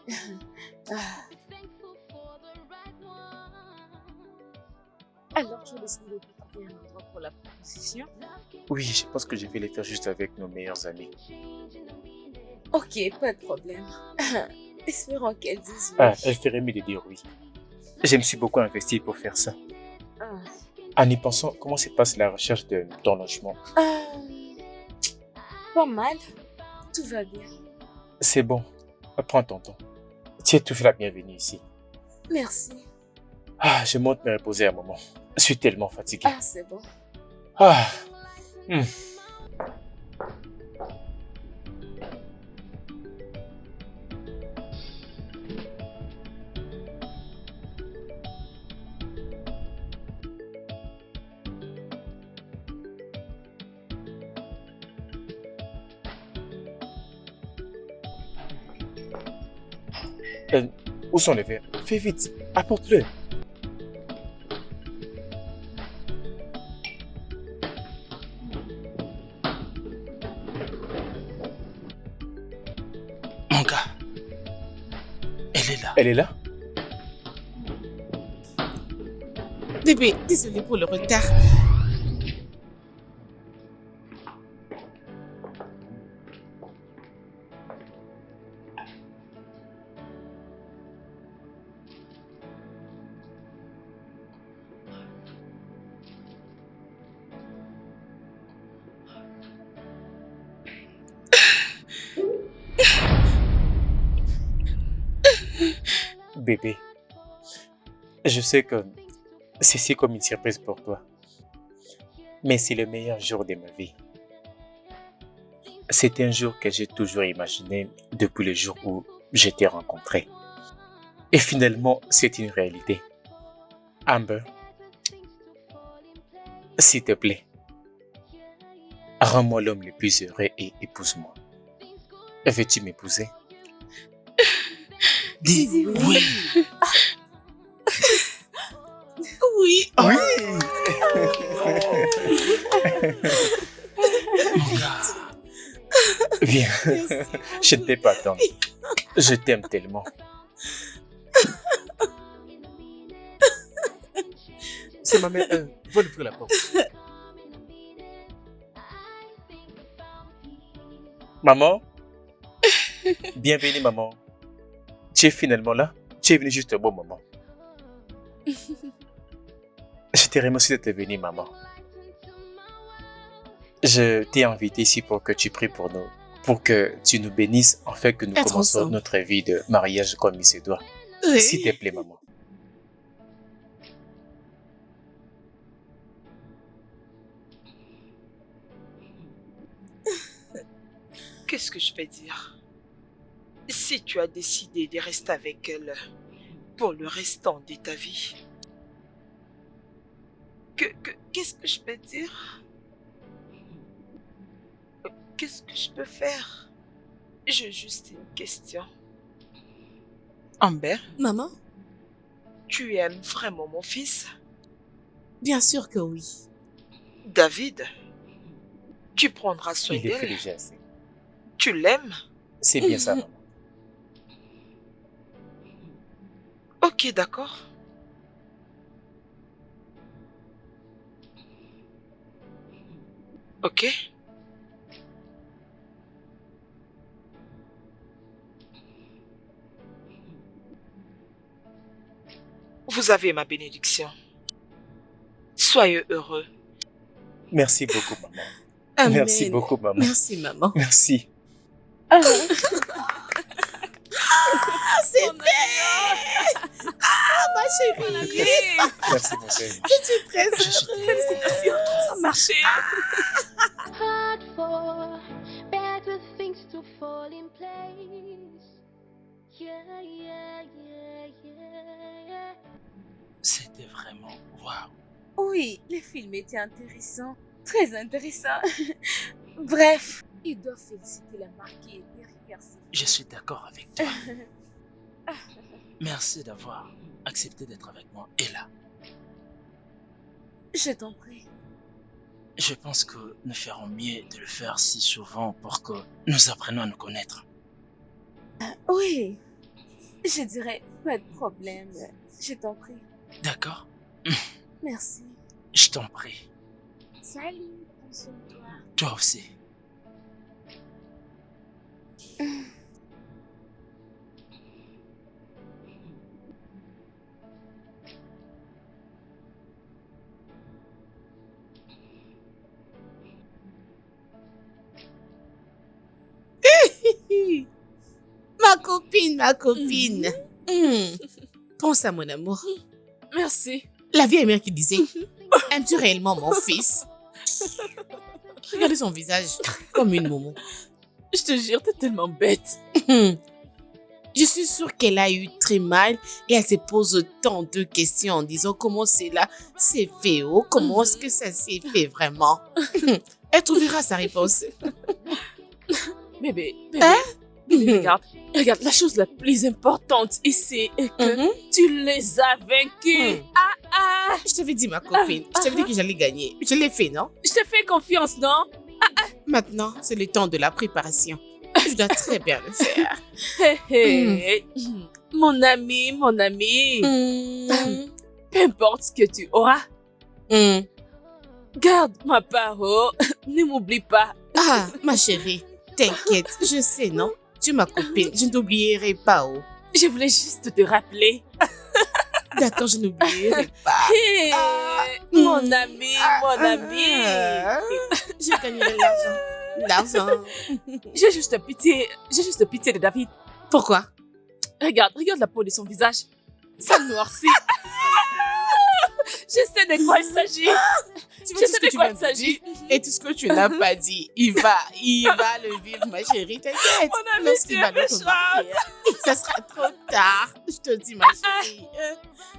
Alors, je laisse nous trouver un endroit pour la proposition. Oui, je pense que je vais les faire juste avec nos meilleurs amis. Ok, pas de problème. Espérons qu'elle dise oui. Ah, elle ferait mieux de dire oui. Je me suis beaucoup investi pour faire ça. En y pensant, comment se passe la recherche de ton logement? Pas mal. Tout va bien. C'est bon, prends ton temps. Tu es toujours la bienvenue ici. Merci. Ah, je monte me reposer un moment. Je suis tellement fatigué. Ah, c'est bon. Ah. Où sont les verres? Fais vite, apporte-le. Elle est là? Bébé, désolé pour le retard. Bébé, je sais que c'est comme une surprise pour toi, mais c'est le meilleur jour de ma vie. C'est un jour que j'ai toujours imaginé depuis le jour où je t'ai rencontré. Et finalement, c'est une réalité. Amber, s'il te plaît, rends-moi l'homme le plus heureux et épouse-moi. Veux-tu m'épouser? Dis oui. Oui. Oui. Viens, je ne t'ai pas attendu. Je t'aime tellement. C'est ma mère. Va ouvrir la porte. Maman? Bienvenue, maman. Tu es finalement là? Tu es venue juste au bon moment. Je te remercie d'être venue, maman. Je t'ai invité ici pour que tu pries pour nous, pour que tu nous bénisses, afin que nous Être commençons ensemble. notre vie de mariage comme il se doit. Oui. S'il te plaît, maman. Qu'est-ce que je peux dire? Si tu as décidé de rester avec elle pour le restant de ta vie, qu'est-ce que je peux dire? Qu'est-ce que je peux faire? J'ai juste une question. Amber, Maman? Tu aimes vraiment mon fils? Bien sûr que oui. David? Tu prendras soin Il est fait d'elle? déjà assez. Tu l'aimes? C'est bien ça, maman. Ok, d'accord. Ok. Vous avez ma bénédiction. Soyez heureux. Merci beaucoup, maman. Amen. Merci beaucoup, maman. Merci, maman. Merci. Ah, c'est fait! Ah, ma chérie! Merci, mon chéri. Je suis très heureuse. Félicitations, ça a marché. Hard for better things to fall in place. Yeah, yeah, yeah, yeah, yeah. C'était vraiment waouh. Oui, le film était intéressant. Très intéressant. Bref, il doit féliciter la marque qui est derrière ce Je suis d'accord avec toi. Merci d'avoir accepté d'être avec moi et là. Je t'en prie. Je pense que nous ferons mieux de le faire si souvent pour que nous apprenions à nous connaître. Oui, je dirais pas de problème. Je t'en prie. D'accord? Merci. Je t'en prie. Salut, prends soin de toi. Toi aussi. Ma copine, ma copine. Prends ça, mon amour. Merci. La vieille mère qui disait, aimes-tu réellement mon fils? Regardez son visage, comme une momo. Je te jure, t'es tellement bête. Je suis sûre qu'elle a eu très mal et elle se pose tant de questions en disant comment cela s'est fait, oh, comment est-ce que ça s'est fait vraiment. Elle trouvera sa réponse. Bébé, Hein? bébé, regarde, la chose la plus importante ici est que tu les as vaincus. Je t'avais dit, ma copine, je t'avais dit que j'allais gagner. Je l'ai fait, non? Je te fais confiance, non? Maintenant, c'est le temps de la préparation. Je dois très bien le faire. Hey, hey. Mon ami, mon ami. Hmm. Peu importe ce que tu auras, Hmm. garde ma parole. Ne m'oublie pas. Ah, ma chérie, t'inquiète, je sais, non? Tu es ma copine, je ne t'oublierai pas, oh. Je voulais juste te rappeler. D'accord, je n'oublierai pas. Hey, mon ami, mon ami. Je gagnerai l'argent. L'argent. J'ai juste pitié de David. Pourquoi? Regarde la peau de son visage. Ça noircit. Je sais de quoi il s'agit. Tu vois Je tout ce sais que de tu quoi viens il de s'agit. dire et tout ce que tu n'as pas dit. Il va le vivre, ma chérie, t'inquiète. Mon ami, Lorsqu'il tu va es le remarquer, ça sera trop tard. Je te dis, ma chérie.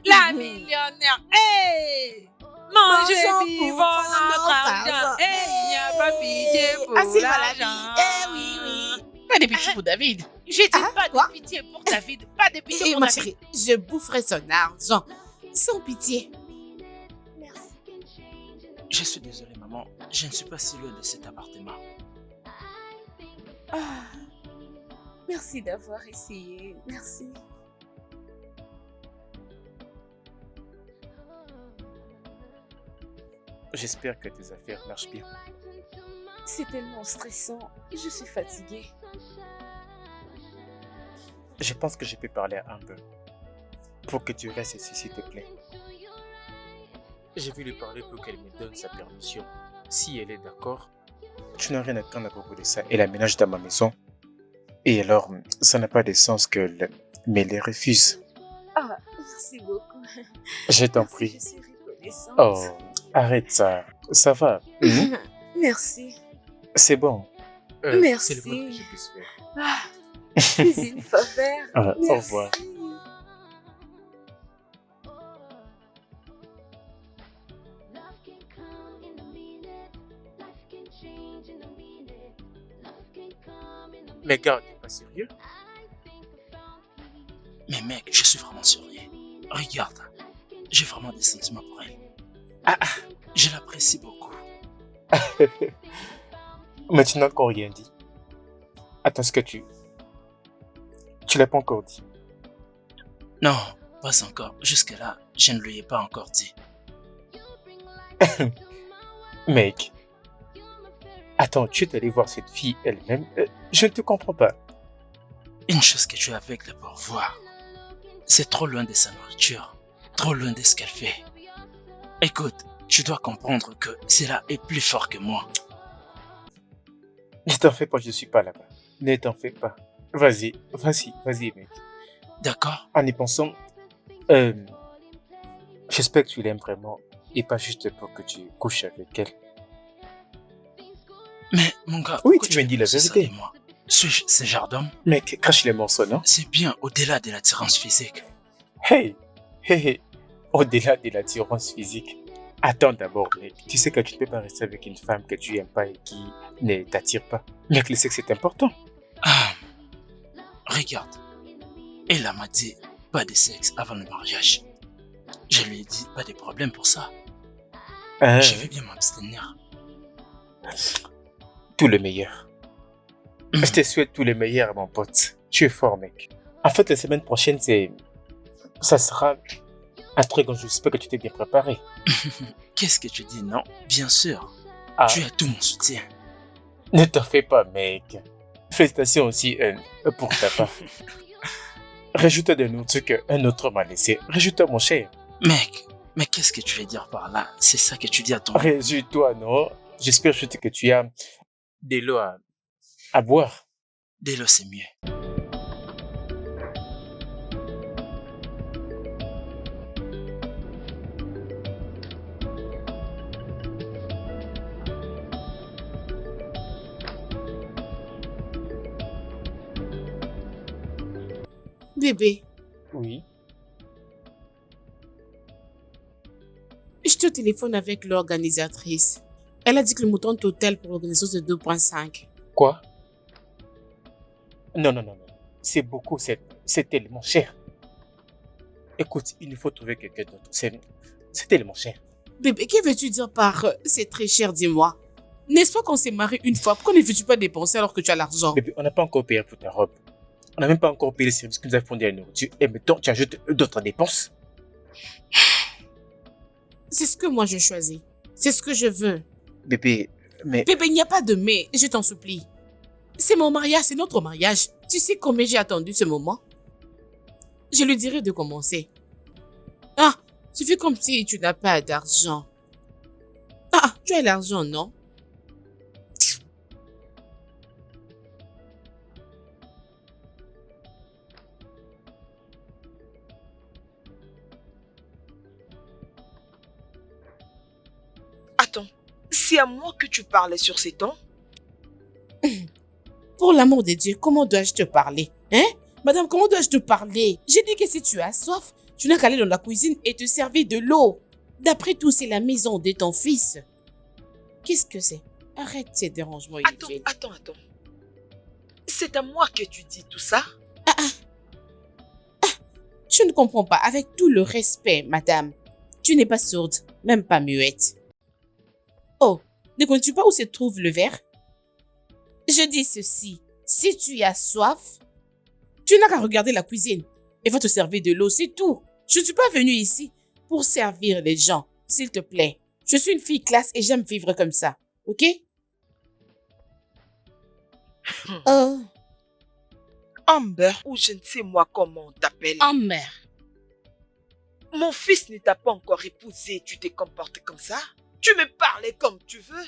La millionnaire, hey! Mangez vivant notre argent, hey! Il n'y a pas pitié pour Ah, c'est pas la vie. l'argent. Eh oui, oui. Pas de pitié pour David. J'ai dit Ah, pas quoi? de pitié pour David, pas de pitié Et pour ma David. chérie, je boufferai son argent. Sans pitié. Je suis désolé, maman. Je ne suis pas si loin de cet appartement. Ah, merci d'avoir essayé. Merci. J'espère que tes affaires marchent bien. C'est tellement stressant. Je suis fatiguée. Je pense que je peux parler à Amber. Pour que tu restes ici, s'il te plaît. Je vais lui parler pour qu'elle me donne sa permission. Si elle est d'accord, tu n'as rien à craindre à propos de ça. Elle aménage dans ma maison. Et alors, ça n'a pas de sens qu'elle me les refuse. Ah, merci beaucoup. Je t'en Merci, prie. je suis reconnaissante. Oh, arrête ça. Ça va. Merci. C'est bon. Merci. C'est le moins que je puisse faire. Ah, cuisine faveur. Au Merci. revoir. Mais gars, t'es pas sérieux? Mais mec, je suis vraiment sérieux. Regarde, j'ai vraiment des sentiments pour elle. Je l'apprécie beaucoup. Mais tu n'as encore rien dit. Attends, ce que tu l'as pas encore dit. Non, pas encore. Jusque-là, je ne lui ai pas encore dit. Mec. Attends, tu es allé voir cette fille elle-même? Je ne te comprends pas. Une chose que tu es aveugle pour voir. C'est trop loin de sa nourriture. Trop loin de ce qu'elle fait. Écoute, tu dois comprendre que cela est plus fort que moi. Ne t'en fais pas, je suis pas là-bas. Ne t'en fais pas. Vas-y, mec. D'accord? En y pensant, j'espère que tu l'aimes vraiment et pas juste pour que tu couches avec elle. Mais mon gars, Oui, pourquoi tu m'as dit la penses ça vérité. de moi? Suis-je ce genre d'homme? Mec, crache les morceaux, non? C'est bien au-delà de l'attirance physique. Hey. Au-delà de l'attirance physique. Attends d'abord, mec. Tu sais que tu ne peux pas rester avec une femme que tu n'aimes pas et qui ne t'attire pas. Mec, le sexe est important. Ah, regarde. Elle m'a dit pas de sexe avant le mariage. Je lui ai dit pas de problème pour ça. Hein? Je vais bien m'abstenir. Tout le meilleur. Je te souhaite tout le meilleur, mon pote. Tu es fort, mec. En fait, la semaine prochaine, ça sera un truc dont j'espère que tu t'es bien préparé. Qu'est-ce que tu dis? Non, bien sûr. Ah, Tu as tout mon soutien. ne t'en fais pas, mec. Félicitations aussi pour ta part. Rajoute de nous trucs qu'un autre homme m'a laissé. Rajoute, mon cher. Mec, mais qu'est-ce que tu veux dire par là? C'est ça que tu dis à ton... Réjouis-toi, non? J'espère juste que tu as de l'eau à boire. Dès là, c'est mieux. Bébé, Oui. je te téléphone avec l'organisatrice. Elle a dit que le montant total pour l'organisation c'est 2,5. Quoi? Non. C'est beaucoup, c'est tellement cher. Écoute, il nous faut trouver quelqu'un d'autre. C'est tellement cher. Bébé, que veux-tu dire par c'est très cher, dis-moi? N'est-ce pas qu'on s'est marié une fois? Pourquoi ne veux-tu pas dépenser alors que tu as l'argent? Bébé, on n'a pas encore payé pour ta robe. On n'a même pas encore payé les services que nous avons fondés à la nourriture. Et maintenant, tu ajoutes d'autres dépenses. C'est ce que moi je choisis. C'est ce que je veux. Bébé, mais... Bébé, il n'y a pas de mais, je t'en supplie. C'est mon mariage, c'est notre mariage. Tu sais combien j'ai attendu ce moment? Je lui dirai de commencer. Ah, tu fais comme si tu n'as pas d'argent. Ah, tu as l'argent, non? Attends, c'est à moi que tu parlais sur ces tons? Pour l'amour de Dieu, comment dois-je te parler? Hein? Madame, comment dois-je te parler? J'ai dit que si tu as soif, tu n'as qu'à aller dans la cuisine et te servir de l'eau. D'après tout, c'est la maison de ton fils. Qu'est-ce que c'est? Arrête ces dérangements inutiles. Attends. C'est à moi que tu dis tout ça? Je ne comprends pas. Avec tout le respect, madame, tu n'es pas sourde, même pas muette. Oh, ne connais-tu pas où se trouve le verre? Je dis ceci, si tu as soif, tu n'as qu'à regarder la cuisine et va te servir de l'eau, c'est tout. Je ne suis pas venue ici pour servir les gens, s'il te plaît. Je suis une fille classe et j'aime vivre comme ça, ok? Amber. Ou je ne sais moi comment on t'appelle. Amber. Mon fils ne t'a pas encore épousé, tu t'es comporté comme ça? Tu me parlais comme tu veux?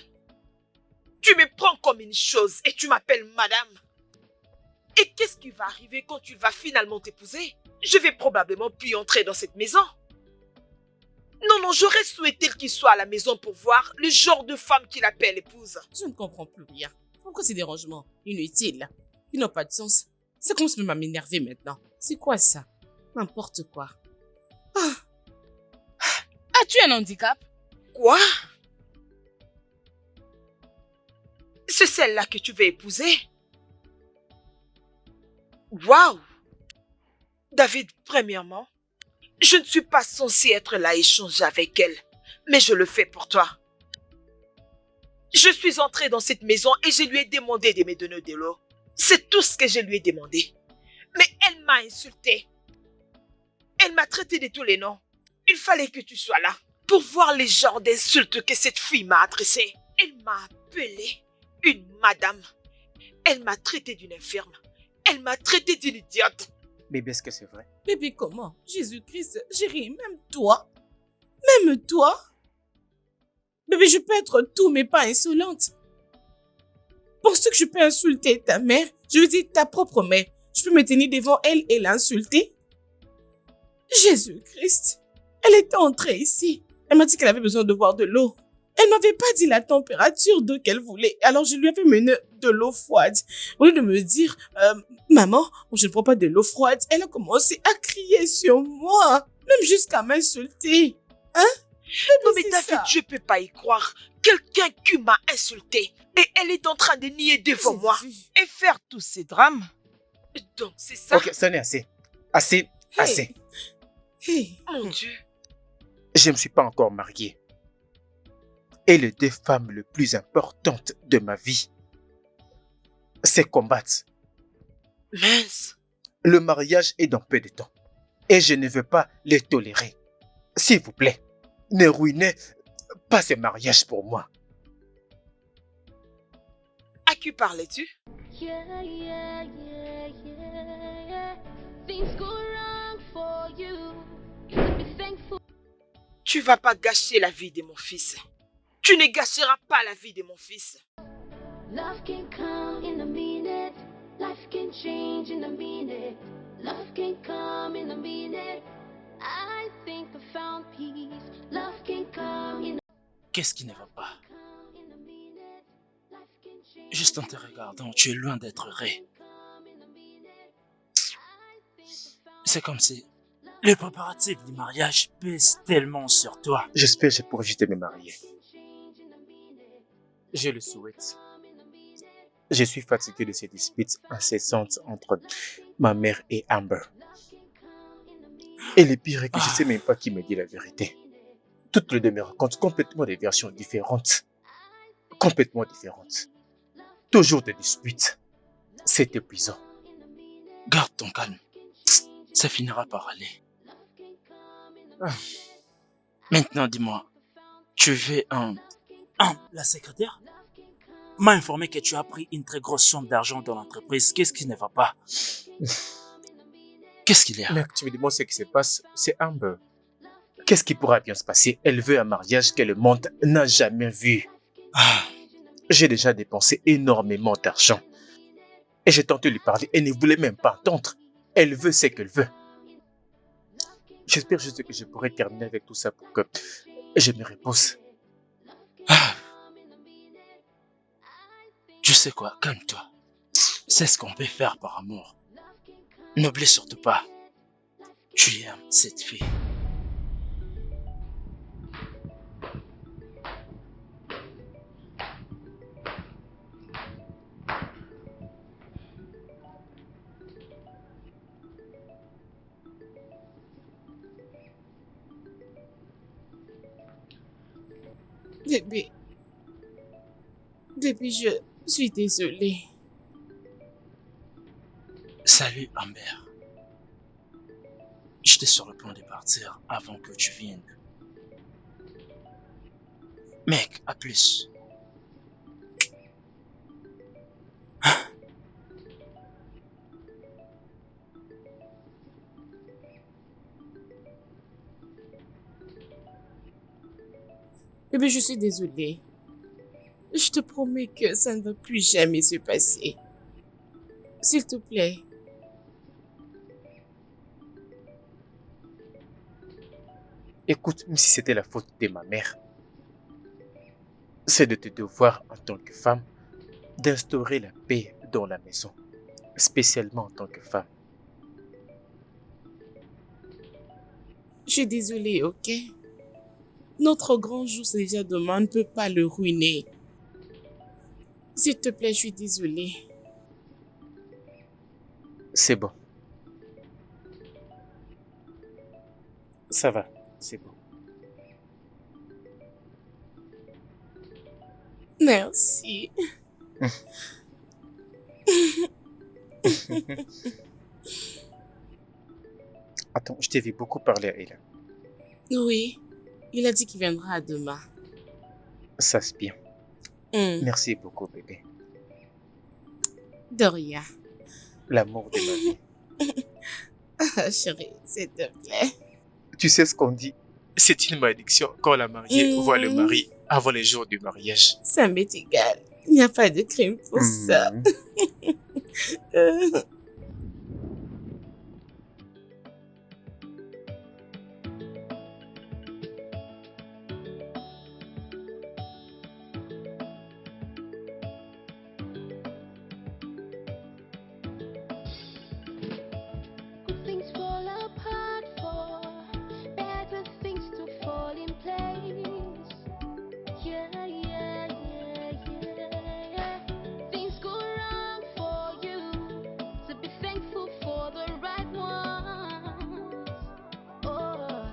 Tu me prends comme une chose et tu m'appelles madame? Et qu'est-ce qui va arriver quand tu vas finalement t'épouser? Je vais probablement plus entrer dans cette maison. Non, j'aurais souhaité qu'il soit à la maison pour voir le genre de femme qu'il appelle épouse. Je ne comprends plus rien. Pourquoi ces dérangements inutiles? Ils n'ont pas de sens. Ça commence même à m'énerver maintenant. C'est quoi ça? N'importe quoi. As-tu un handicap? Quoi? C'est celle-là que tu veux épouser? Waouh! David, premièrement, je ne suis pas censée être là à échanger avec elle, mais je le fais pour toi. Je suis entrée dans cette maison et je lui ai demandé de me donner de l'eau. C'est tout ce que je lui ai demandé. Mais elle m'a insultée. Elle m'a traité de tous les noms. Il fallait que tu sois là pour voir les genres d'insultes que cette fille m'a adressées. Elle m'a appelée une madame. Elle m'a traité d'une infirme. Elle m'a traité d'une idiote. Bébé, est-ce que c'est vrai? Bébé, comment? Jésus-Christ, chérie, même toi? Même toi? Bébé, je peux être tout, mais pas insolente. Penses-tu que je peux insulter ta mère? Je veux dire ta propre mère. Je peux me tenir devant elle et l'insulter? Jésus-Christ. Elle était entrée ici. Elle m'a dit qu'elle avait besoin de boire de l'eau. Elle m'avait pas dit la température d'eau qu'elle voulait. Alors je lui avais mené de l'eau froide. Au lieu de me dire, maman, je ne prends pas de l'eau froide, elle a commencé à crier sur moi. Même jusqu'à m'insulter. Hein? Non mais David, je peux pas y croire. Quelqu'un qui m'a insulté et elle est en train de nier devant moi. Et faire tous ces drames. Donc c'est ça? Ok, ça n'est assez. Assez. Mon Dieu. Je ne me suis pas encore marié. Et les deux femmes les plus importantes de ma vie, c'est combattre. Mince. Le mariage est dans peu de temps. Et je ne veux pas les tolérer. S'il vous plaît, ne ruinez pas ce mariage pour moi. À qui parlais-tu? Things go wrong for you. Be thankful. Tu vas pas gâcher la vie de mon fils. Tu ne gâcheras pas la vie de mon fils. Love can come in a minute. Life can change in a minute. Love can come in a minute. I think I found peace. Love can come in a Qu'est-ce qui ne va pas? minute. Life can change. Juste en te regardant, tu es loin d'être vrai. C'est comme si les préparatifs du mariage pèsent tellement sur toi. J'espère que je pourrai vite me marier. Je le souhaite. Je suis fatigué de ces disputes incessantes entre ma mère et Amber. Et le pire est que je ne sais même pas qui me dit la vérité. Toutes les deux me racontent complètement des versions différentes. Complètement différentes. Toujours des disputes. C'est épuisant. Garde ton calme. Ça finira par aller. Maintenant, dis-moi, tu veux un... La secrétaire m'a informé que tu as pris une très grosse somme d'argent dans l'entreprise. Qu'est-ce qui ne va pas? Qu'est-ce qu'il y a? Mec, tu me demandes ce qui se passe, c'est Amber. Qu'est-ce qui pourra bien se passer? Elle veut un mariage que le monde n'a jamais vu. J'ai déjà dépensé énormément d'argent. Et j'ai tenté de lui parler, elle ne voulait même pas entendre. Elle veut ce qu'elle veut. J'espère juste que je pourrai terminer avec tout ça pour que je me repose. Tu sais quoi, calme-toi. C'est ce qu'on peut faire par amour. N'oublie surtout pas, tu aimes cette fille. Bébé, je suis désolée. Salut Amber. J'étais sur le point de partir avant que tu viennes. Mec, à plus. Bébé, je suis désolée. Je te promets que ça ne va plus jamais se passer. S'il te plaît. Écoute, même si c'était la faute de ma mère, c'est de te devoir en tant que femme d'instaurer la paix dans la maison, spécialement en tant que femme. Je suis désolée, ok? Notre grand jour, c'est déjà demain, on ne peut pas le ruiner. S'il te plaît, je suis désolée. C'est bon. Ça va, c'est bon. Merci. Attends, je t'ai vu beaucoup parler à Ella. Oui, il a dit qu'il viendra demain. Ça c'est bien. Merci beaucoup, bébé. De rien. L'amour de ma vie. Chérie, s'il te plaît. Tu sais ce qu'on dit? C'est une malédiction quand la mariée voit le mari avant les jours du mariage. Ça m'est égal. Il n'y a pas de crime pour ça. Things fall apart for better things to fall in place. Yeah, yeah, yeah, yeah. Things go wrong for you, so be thankful for the right ones. Oh,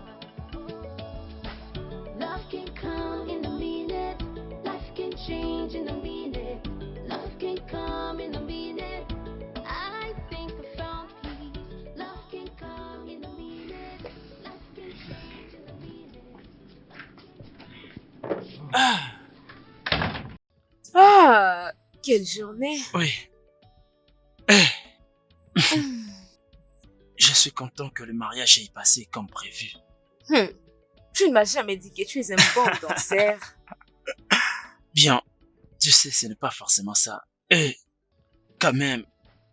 love can come in a minute, life can change in a minute. Love can come in a minute. I think I found peace. Love can come in a minute. Life can change in a minute. Ah, quelle journée. Oui. Je suis content que le mariage ait passé comme prévu. Tu ne m'as jamais dit que tu es un bon danseur. Bien, tu sais, ce n'est pas forcément ça. Et quand même,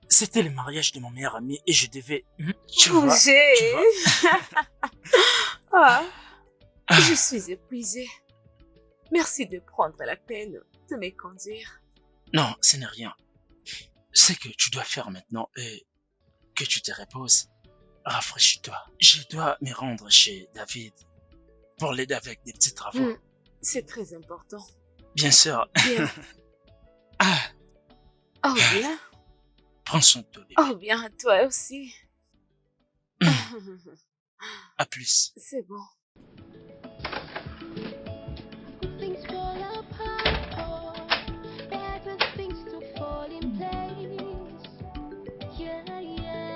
c'était le mariage de mon meilleur ami et je devais... Tu vois. Ah, je suis épuisée. Merci de prendre la peine de me conduire. Non, ce n'est rien. Ce que tu dois faire maintenant est que tu te reposes. Rafraîchis-toi. Je dois me rendre chez David pour l'aider avec des petits travaux. C'est très important. Bien sûr. Bien. Oh bien. Prends soin de toi, bébé. Oh bien, toi aussi. À plus. C'est bon. Things fall apart for better things to fall in place. Yeah, yeah.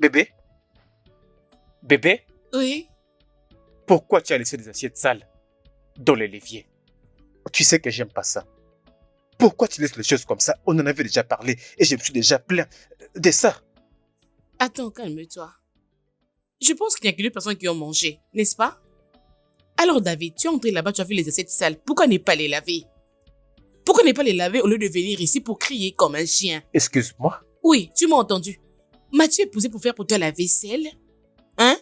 Bébé? Bébé? Oui? Pourquoi tu as laissé des assiettes sales dans les l'évier? Tu sais que j'aime pas ça. Pourquoi tu laisses les choses comme ça? On en avait déjà parlé et je me suis déjà plaint de ça. Attends, calme-toi. Je pense qu'il n'y a que deux personnes qui ont mangé, n'est-ce pas? Alors David, tu es entré là-bas, tu as vu les assiettes sales. Pourquoi ne pas les laver? Pourquoi ne pas les laver au lieu de venir ici pour crier comme un chien? Excuse-moi. Oui, tu m'as entendu. M'as-tu épousé pour faire pour toi la vaisselle? Hein?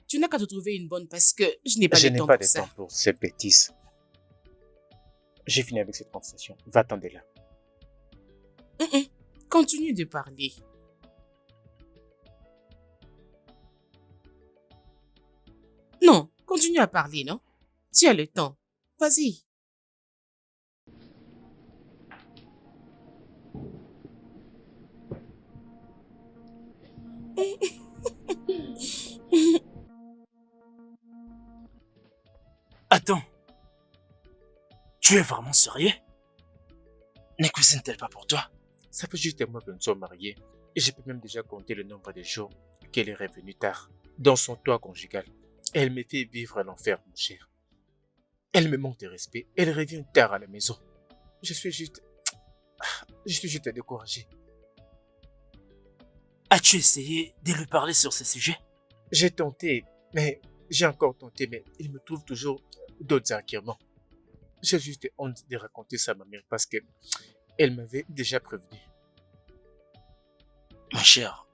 Tu n'as qu'à te trouver une bonne parce que je n'ai pas Je de n'ai temps pas pour de ça. temps pour ces bêtises. J'ai fini avec cette conversation. Va-t'en de là. Continue de parler. Non, continue à parler, non? Tu as le temps. Vas-y. Attends. Tu es vraiment sérieux? Ne cuisine-t-elle pas pour toi? Ça fait juste un mois que nous sommes mariés. Et je peux même déjà compter le nombre de jours qu'elle est revenue tard dans son toit conjugal. Elle me fait vivre l'enfer, mon cher. Elle me manque de respect. Elle revient tard à la maison. Je suis juste découragé. As-tu essayé de lui parler sur ce sujet? J'ai tenté, mais j'ai encore tenté, mais il me trouve toujours d'autres arguments. J'ai juste honte de raconter ça à ma mère parce que elle m'avait déjà prévenu. Mon cher,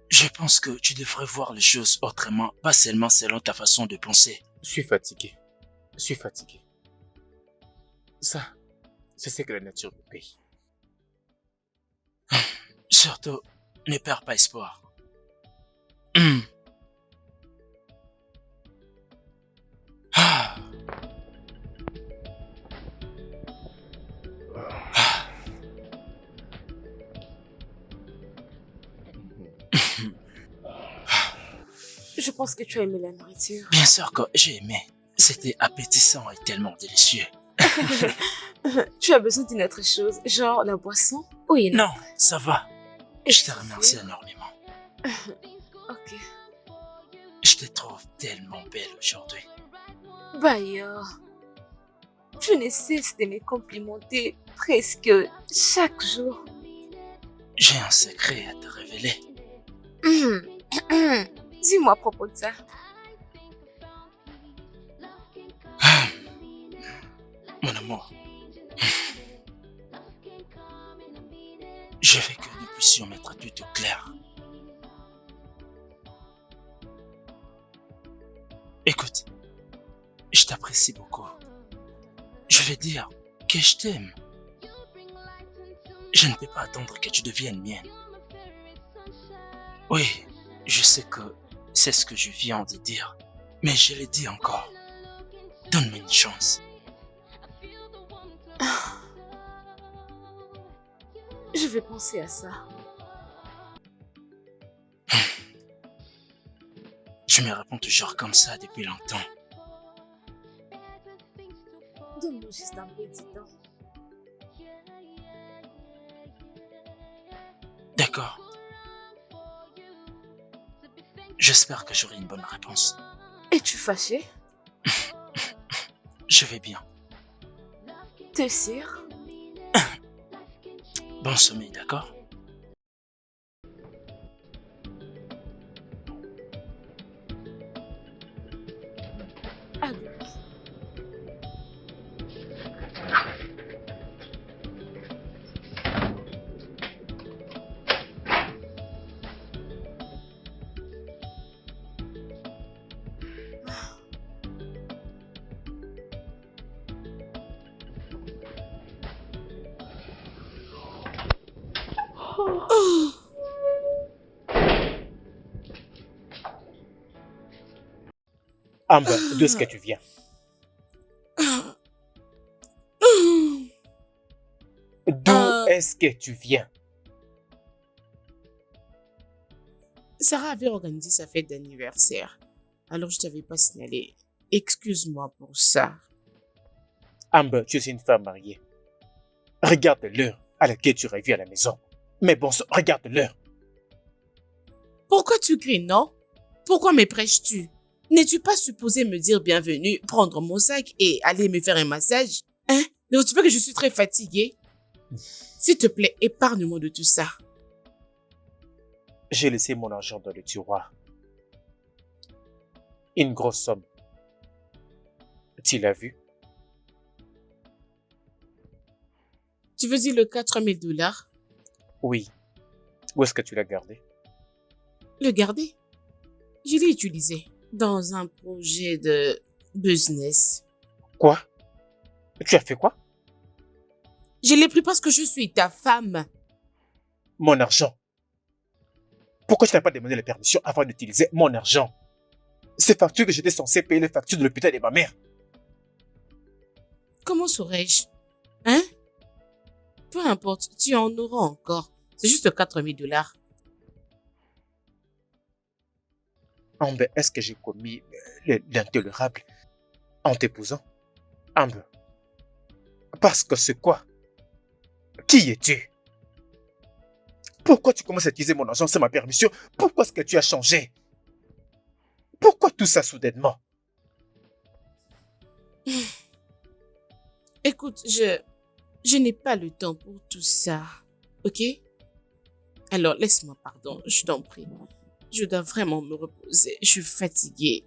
je pense que tu devrais voir les choses autrement, pas seulement selon ta façon de penser. Je suis fatigué. Ça, c'est ce que la nature me paye. Surtout, ne perds pas espoir. Ah. Je pense que tu as aimé la nourriture. Bien sûr que j'ai aimé. C'était appétissant et tellement délicieux. Tu as besoin d'une autre chose, genre la boisson? Oui, non. Non, ça va. Je te remercie énormément. Ok. Je te trouve tellement belle aujourd'hui. Bayo, tu ne cesses de me complimenter presque chaque jour. J'ai un secret à te révéler. Dis-moi à propos de ça. Mon amour, je veux que nous puissions mettre tout au clair. Écoute, je t'apprécie beaucoup. Je vais dire que je t'aime. Je ne peux pas attendre que tu deviennes mienne. Oui, je sais que c'est ce que je viens de dire, mais je le dis encore. Donne-moi une chance. Je vais penser à ça. Tu me réponds toujours comme ça depuis longtemps. Donne-moi juste un peu de temps. D'accord. J'espère que j'aurai une bonne réponse. Es-tu fâché? Je vais bien. T'es sûr? Bon sommeil, d'accord? Adieu. Amber, d'où est-ce que tu viens? D'où est-ce que tu viens? Sarah avait organisé sa fête d'anniversaire. Alors je t'avais pas signalé. Excuse-moi pour ça. Amber, tu es une femme mariée. Regarde l'heure à laquelle tu reviens à la maison. Mais bon sang, regarde l'heure. Pourquoi tu cries, non? Pourquoi me prêches-tu? N'es-tu pas supposé me dire bienvenue, prendre mon sac et aller me faire un massage? Hein? Ne vois-tu pas que je suis très fatiguée? S'il te plaît, épargne-moi de tout ça. J'ai laissé mon argent dans le tiroir. Une grosse somme. Tu l'as vu? Tu veux dire le 4000 $? Oui. Où est-ce que tu l'as gardé? Le garder? Je l'ai utilisé dans un projet de business. Quoi? Tu as fait quoi? Je l'ai pris parce que je suis ta femme. Mon argent. Pourquoi tu n'as pas demandé la permission avant d'utiliser mon argent? Ces factures que j'étais censé payer les factures de l'hôpital de ma mère. Comment saurais-je? Hein? Peu importe, tu en auras encore. C'est juste 4000 $. Amber, est-ce que j'ai commis l'intolérable en t'épousant? Amber. Parce que c'est quoi? Qui es-tu? Pourquoi tu commences à utiliser mon argent sans ma permission? Pourquoi est-ce que tu as changé? Pourquoi tout ça soudainement? Écoute, je n'ai pas le temps pour tout ça. Ok? Alors, laisse-moi, pardon, je t'en prie. Je dois vraiment me reposer. Je suis fatiguée.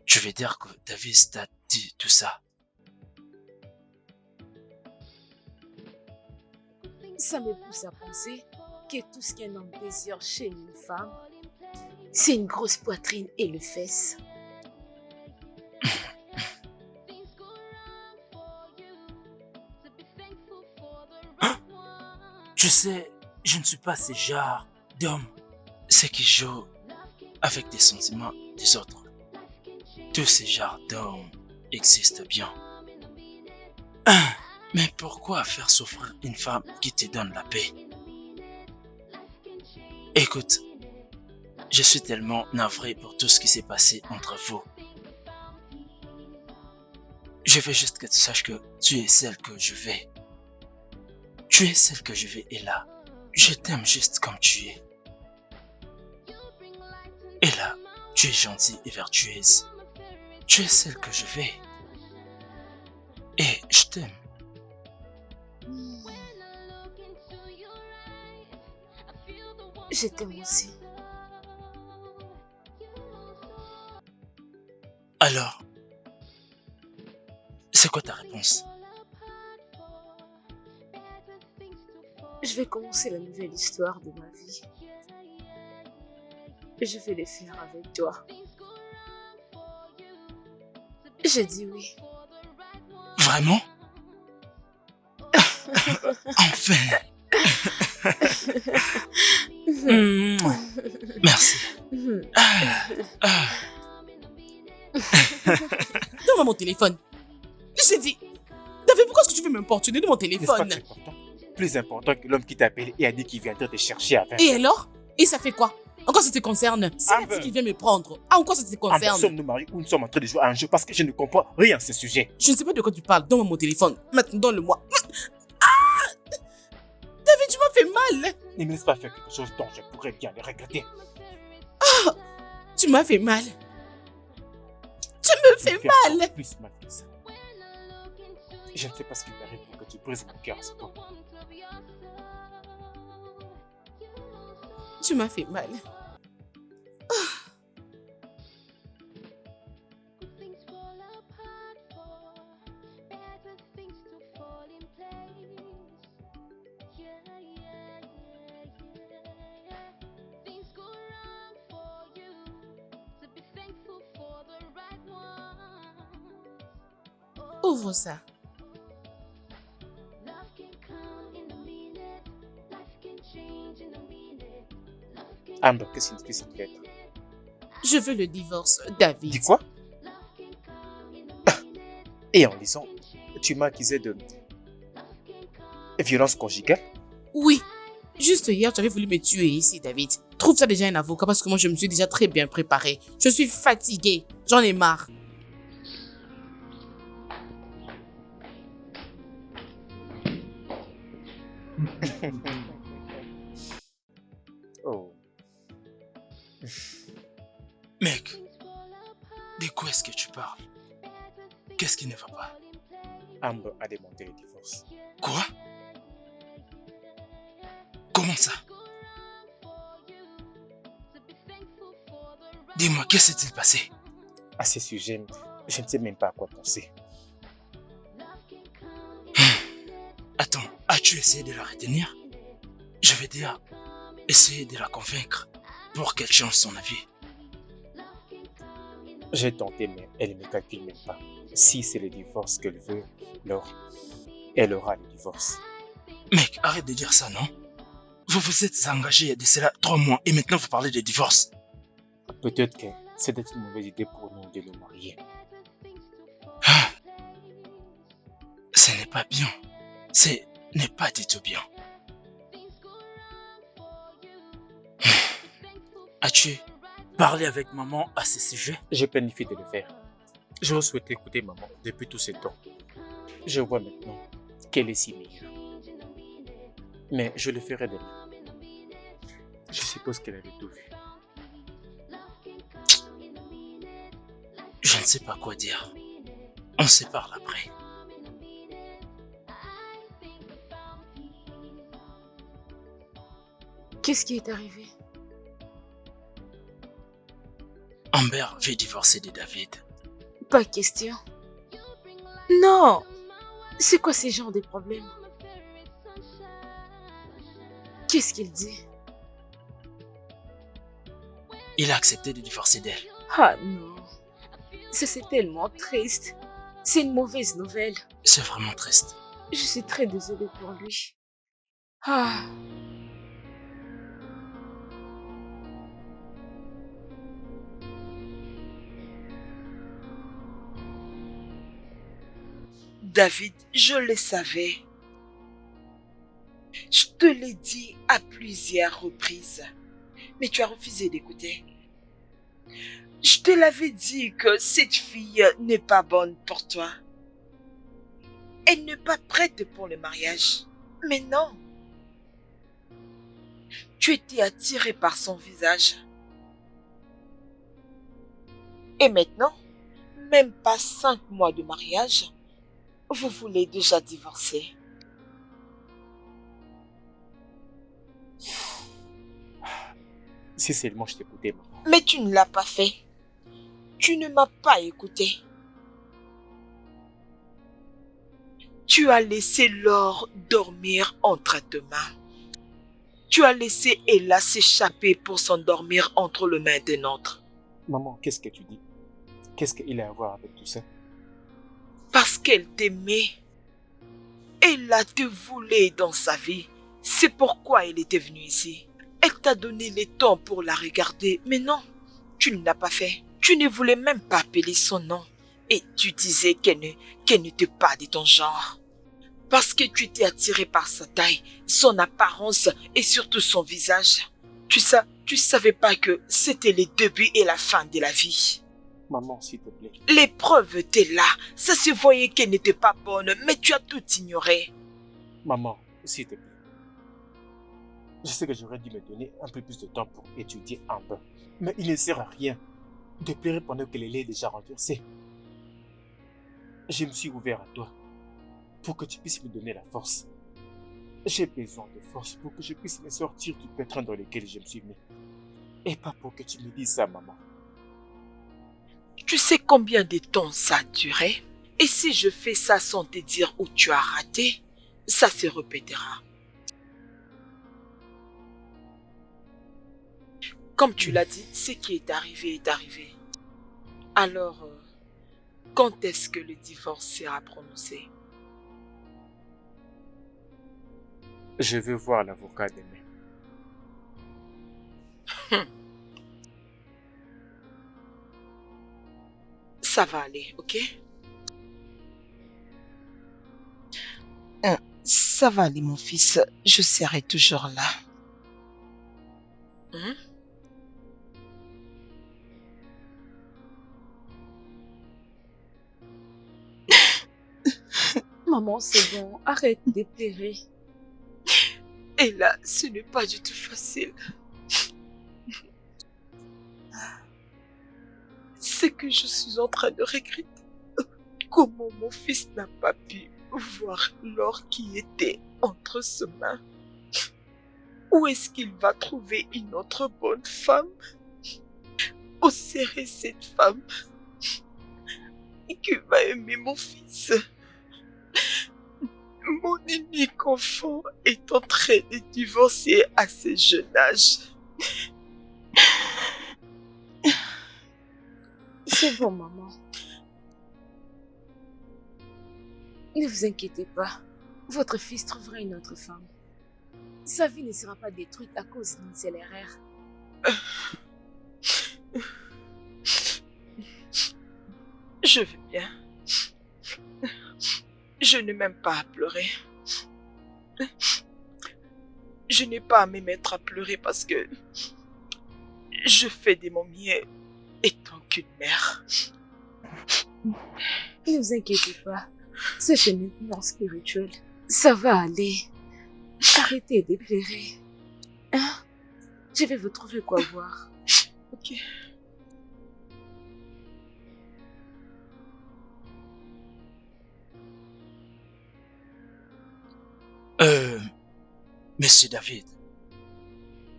Je vais dire que David t'a dit tout ça. Ça me pousse à penser que tout ce qu'un homme désire chez une femme, c'est une grosse poitrine et le fesse. Tu sais, je ne suis pas ce genre d'homme. C'est qui joue avec des sentiments des autres. Tous ces genres d'hommes existent bien. Mais pourquoi faire souffrir une femme qui te donne la paix? Écoute, je suis tellement navré pour tout ce qui s'est passé entre vous. Je veux juste que tu saches que tu es celle que je veux. Tu es celle que je veux et là, je t'aime juste comme tu es. Et là, tu es gentille et vertueuse. Tu es celle que je veux. Et je t'aime. Je t'aime aussi. Alors, c'est quoi ta réponse? Je vais commencer la nouvelle histoire de ma vie. Je vais le faire avec toi. J'ai dit oui. Vraiment? Enfin. Merci. Donne-moi mon téléphone. J'ai dit. David, pourquoi est-ce que tu veux m'importuner de mon téléphone? N'est-ce pas que c'est important? Plus important que l'homme qui t'a appelé et a dit qu'il viendrait te chercher à 20. Et alors? Et ça fait quoi? En quoi ça te concerne? S'il a dit qu'il vient me prendre, en quoi ça te concerne? Sommes-nous mariés ou nous sommes en train de jouer à un jeu parce que je ne comprends rien à ce sujet. Je ne sais pas de quoi tu parles. Donne-moi mon téléphone. Maintenant, donne-le-moi. Ah! David, tu m'as fait mal. Ne me laisse pas faire quelque chose dont je pourrais bien le regretter. Ah! Tu m'as fait mal. Tu me fais mal. Plus mal que ça. Je ne sais pas ce qui m'arrive pour que tu brises mon cœur à ce point. Tu m'as fait mal. Ouvre ça. Amber, qu'est-ce que signifie cette lettre? Je veux le divorce, David. Dis quoi? Et en lisant, tu m'as accusé de violence conjugale? Oui. Juste hier, tu avais voulu me tuer ici, David. Trouve ça déjà un avocat parce que moi, je me suis déjà très bien préparée. Je suis fatiguée. J'en ai marre. Oh. Mec, de quoi est-ce que tu parles? Qu'est-ce qui ne va pas? Amber a demandé le divorce. Quoi? Comment ça? Dis-moi, qu'est-ce qui s'est passé? À ce sujet, je ne sais même pas à quoi penser. Attends, as-tu essayé de la retenir? Je veux dire, essayer de la convaincre pour qu'elle change son avis. J'ai tenté, mais elle ne me calcule même pas. Si c'est le divorce qu'elle veut, alors elle aura le divorce. Mec, arrête de dire ça, non? Vous vous êtes engagé il y a de cela 3 mois et maintenant vous parlez de divorce. Peut-être que c'était une mauvaise idée pour nous de nous marier. Ah, ce n'est pas bien. Ce n'est pas du tout bien. As-tu Parler avec maman à ce sujet? J'ai planifié de le faire. J'aurais souhaité écouter maman depuis tout ce temps. Je vois maintenant qu'elle est si meilleure. Mais je le ferai demain. Je suppose qu'elle avait tout vu. Je ne sais pas quoi dire. On se parle après. Qu'est-ce qui est arrivé? Amber veut divorcer de David. Pas question. Non! C'est quoi ces genres de problèmes? Qu'est-ce qu'il dit? Il a accepté de divorcer d'elle. Ah non. Ça, c'est tellement triste. C'est une mauvaise nouvelle. C'est vraiment triste. Je suis très désolée pour lui. Ah. David, je le savais. Je te l'ai dit à plusieurs reprises, mais tu as refusé d'écouter. Je te l'avais dit que cette fille n'est pas bonne pour toi. Elle n'est pas prête pour le mariage. Mais non. Tu étais attiré par son visage. Et maintenant, même pas 5 mois de mariage, vous voulez déjà divorcer. Si seulement je t'écoutais, maman. Mais tu ne l'as pas fait. Tu ne m'as pas écouté. Tu as laissé Laure dormir entre tes mains. Tu as laissé Ella s'échapper pour s'endormir entre les mains d'un autre. Maman, qu'est-ce que tu dis? Qu'est-ce qu'il a à voir avec tout ça? Parce qu'elle t'aimait. Ella te voulait dans sa vie. C'est pourquoi elle était venue ici. Elle t'a donné le temps pour la regarder, mais non, tu ne l'as pas fait. Tu ne voulais même pas appeler son nom. Et tu disais qu'elle n'était pas de ton genre. Parce que tu étais attiré par sa taille, son apparence et surtout son visage. Tu savais pas que c'était le début et la fin de la vie. Maman, s'il te plaît. L'épreuve était là. Ça se voyait qu'elle n'était pas bonne, mais tu as tout ignoré. Maman, s'il te plaît. Je sais que j'aurais dû me donner un peu plus de temps pour étudier Amber. Mais il ne sert à rien de pleurer pendant que le lait est déjà renversé. Je me suis ouvert à toi pour que tu puisses me donner la force. J'ai besoin de force pour que je puisse me sortir du pétrin dans lequel je me suis mis. Et pas pour que tu me dises ça, maman. Tu sais combien de temps ça a duré? Et si je fais ça sans te dire où tu as raté, ça se répétera. Comme tu l'as dit, ce qui est arrivé est arrivé. Alors, quand est-ce que le divorce sera prononcé? Je veux voir l'avocat demain. Ça va aller, ok? Ça va aller, mon fils. Je serai toujours là. Maman, c'est bon. Arrête de pleurer. Et là, ce n'est pas du tout facile. C'est que je suis en train de regretter comment mon fils n'a pas pu voir l'or qui était entre ses mains. Où est-ce qu'il va trouver une autre bonne femme? Où serait cette femme qui va aimer mon fils? Mon unique enfant est en train de divorcer à ce jeune âge. C'est bon, maman. Ne vous inquiétez pas. Votre fils trouvera une autre femme. Sa vie ne sera pas détruite à cause d'une seule erreur. Je vais bien. Je n'ai même pas à pleurer. Je n'ai pas à me mettre à pleurer parce que je fais de mon mieux étant qu'une mère. Ne vous inquiétez pas. C'est une plan spirituel. Ça va aller. Arrêtez de pleurer. Hein? Je vais vous trouver quoi boire. Ok. Monsieur David,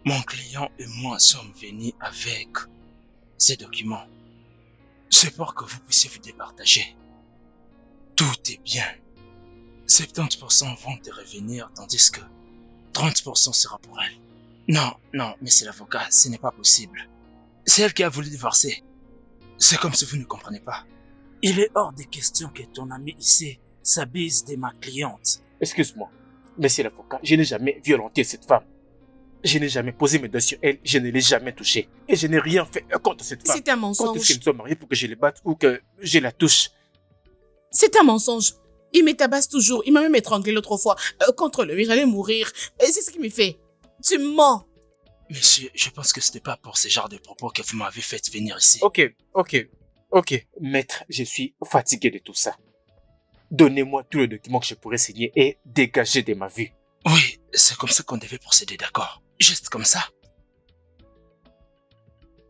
mon client et moi sommes venus avec ces documents. C'est pour que vous puissiez vous départager. Tout est bien. 70% vont te revenir, tandis que 30% sera pour elle. Non, mais c'est l'avocat, ce n'est pas possible. C'est elle qui a voulu divorcer. C'est comme si vous ne comprenez pas. Il est hors de question que ton ami ici s'abuse de ma cliente. Excuse-moi, monsieur l'avocat, je n'ai jamais violenté cette femme. Je n'ai jamais posé mes doigts sur elle, je ne l'ai jamais touchée. Et je n'ai rien fait contre cette femme. C'est un mensonge. Quand est-ce que nous sommes mariés pour que je les batte ou que je la touche? C'est un mensonge. Il me tabasse toujours. Il m'a même étranglé l'autre fois. Contre le mur, j'allais mourir. Et c'est ce qu'il me fait. Tu mens. Monsieur, je pense que ce n'était pas pour ce genre de propos que vous m'avez fait venir ici. Ok. Maître, je suis fatigué de tout ça. Donnez-moi tous les documents que je pourrais signer et dégager de ma vue. Oui, c'est comme ça qu'on devait procéder, d'accord? Juste comme ça.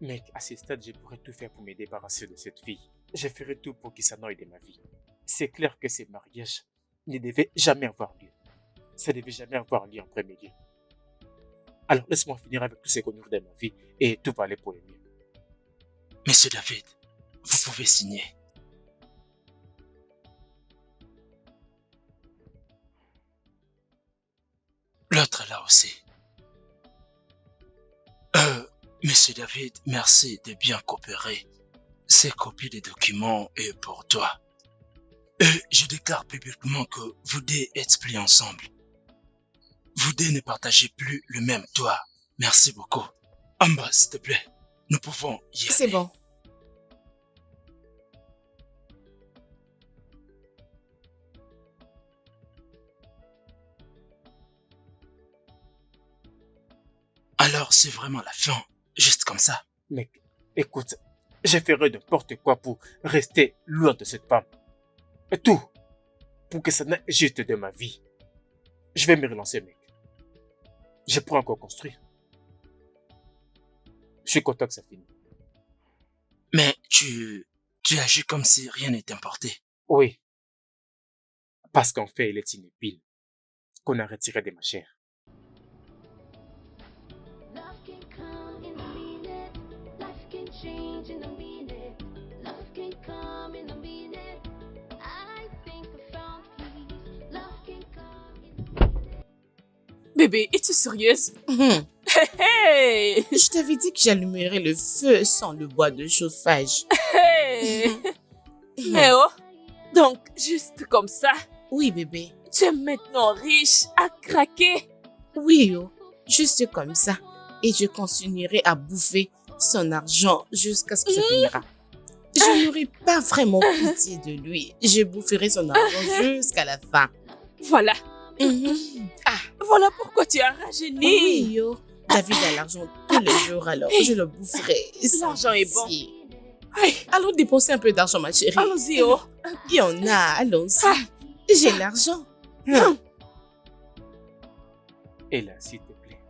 Mec, à ce stade, je pourrais tout faire pour me débarrasser de cette fille. Je ferai tout pour qu'il s'en aille de ma vie. C'est clair que ces mariages ne devaient jamais avoir lieu. Ça ne devait jamais avoir lieu en premier lieu. Alors laisse-moi finir avec tous ces conneries de ma vie et tout va aller pour le mieux. Monsieur David, vous pouvez signer. L'autre là aussi. Monsieur David, merci de bien coopérer. Ces copies des documents est pour toi. Et je déclare publiquement que vous deux êtes plus ensemble. Vous deux ne partagez plus le même toit. Merci beaucoup. En bas, s'il te plaît. Nous pouvons y aller. C'est bon. Alors, c'est vraiment la fin. Juste comme ça. Mec, écoute, je ferai n'importe quoi pour rester loin de cette femme. Et tout, pour que ça n'aille juste de ma vie. Je vais me relancer, mec. Je pourrais encore construire. Je suis content que ça finisse. Mais tu agis comme si rien n'était importé. Oui. Parce qu'en fait, il est une épine qu'on a retirée de ma chair. Bébé, es-tu sérieuse? Hey! Je t'avais dit que j'allumerais le feu sans le bois de chauffage. Hey! Mais oh! Donc, juste comme ça, Oui, bébé. tu es maintenant riche à craquer. Oui, oh. Juste comme ça. Et je continuerai à bouffer son argent jusqu'à ce que ça finira. Je n'aurai pas vraiment pitié de lui. Je boufferai son argent jusqu'à la fin. Voilà. Ah, Voilà pourquoi tu as rajeuni. oui, yo. David a l'argent tous les jours, alors je le boufferai. sans L'argent est bon. pitié. Aïe, Allons dépenser un peu d'argent, ma chérie. allons-y, oh. Il y en a, allons-y. Ah. J'ai l'argent. Ella, s'il te plaît,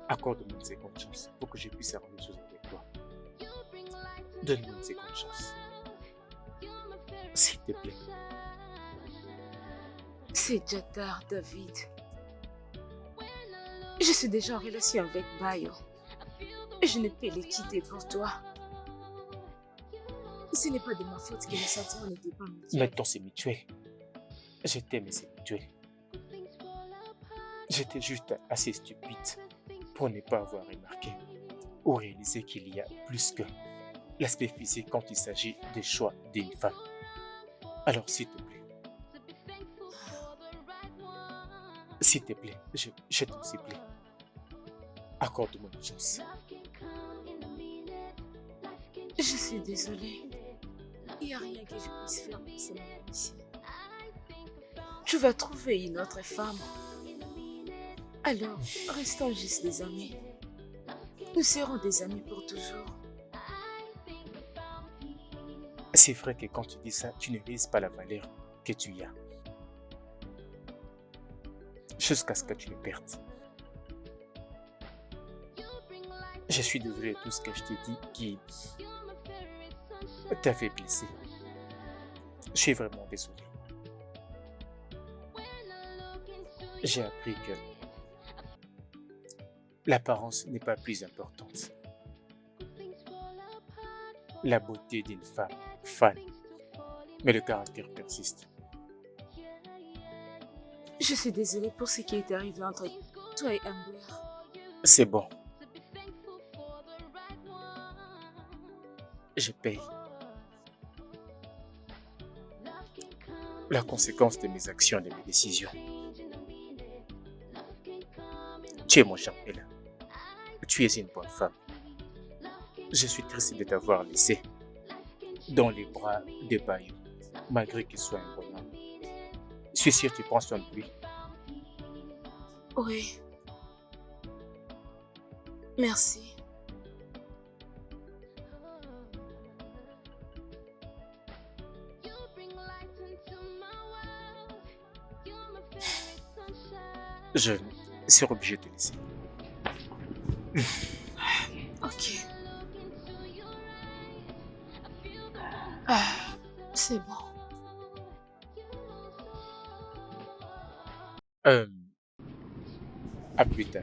accorde-moi une seconde chance pour que je puisse arranger les choses avec toi. Donne-moi une seconde chance. S'il te plaît. C'est déjà tard, David. Je suis déjà en relation avec Bayo. Et je ne peux les quitter pour toi. Ce n'est pas de ma faute que les sentiments n'étaient pas mutuels. Maintenant, c'est mutuel. Je t'aime et c'est mutuel. J'étais juste assez stupide pour ne pas avoir remarqué ou réaliser qu'il y a plus que l'aspect physique quand il s'agit des choix d'une femme. Alors, s'il te plaît, je t'en supplie, accorde-moi une chance. Je suis désolée. Il n'y a rien que je puisse faire pour ce moment ici. Tu vas trouver une autre femme. Alors, restons juste des amis. Nous serons des amis pour toujours. C'est vrai que quand tu dis ça, tu ne réalises pas la valeur que tu y as. Jusqu'à ce que tu le perdes. Je suis désolé de tout ce que je t'ai dit qui t'avait blessé. Je suis vraiment désolé. J'ai appris que l'apparence n'est pas plus importante. La beauté d'une femme fan, mais le caractère persiste. Je suis désolée pour ce qui est arrivé entre toi et Amber. C'est bon. Je paye. La conséquence de mes actions et de mes décisions. Tu es mon cher Ella. Tu es une bonne femme. Je suis triste de t'avoir laissé dans les bras de Bayo, malgré qu'il soit un bon homme. Je suis sûr que tu prends soin de lui. Oui. Merci. Je serai obligé de te laisser. Ok. Ah, c'est bon. À plus tard.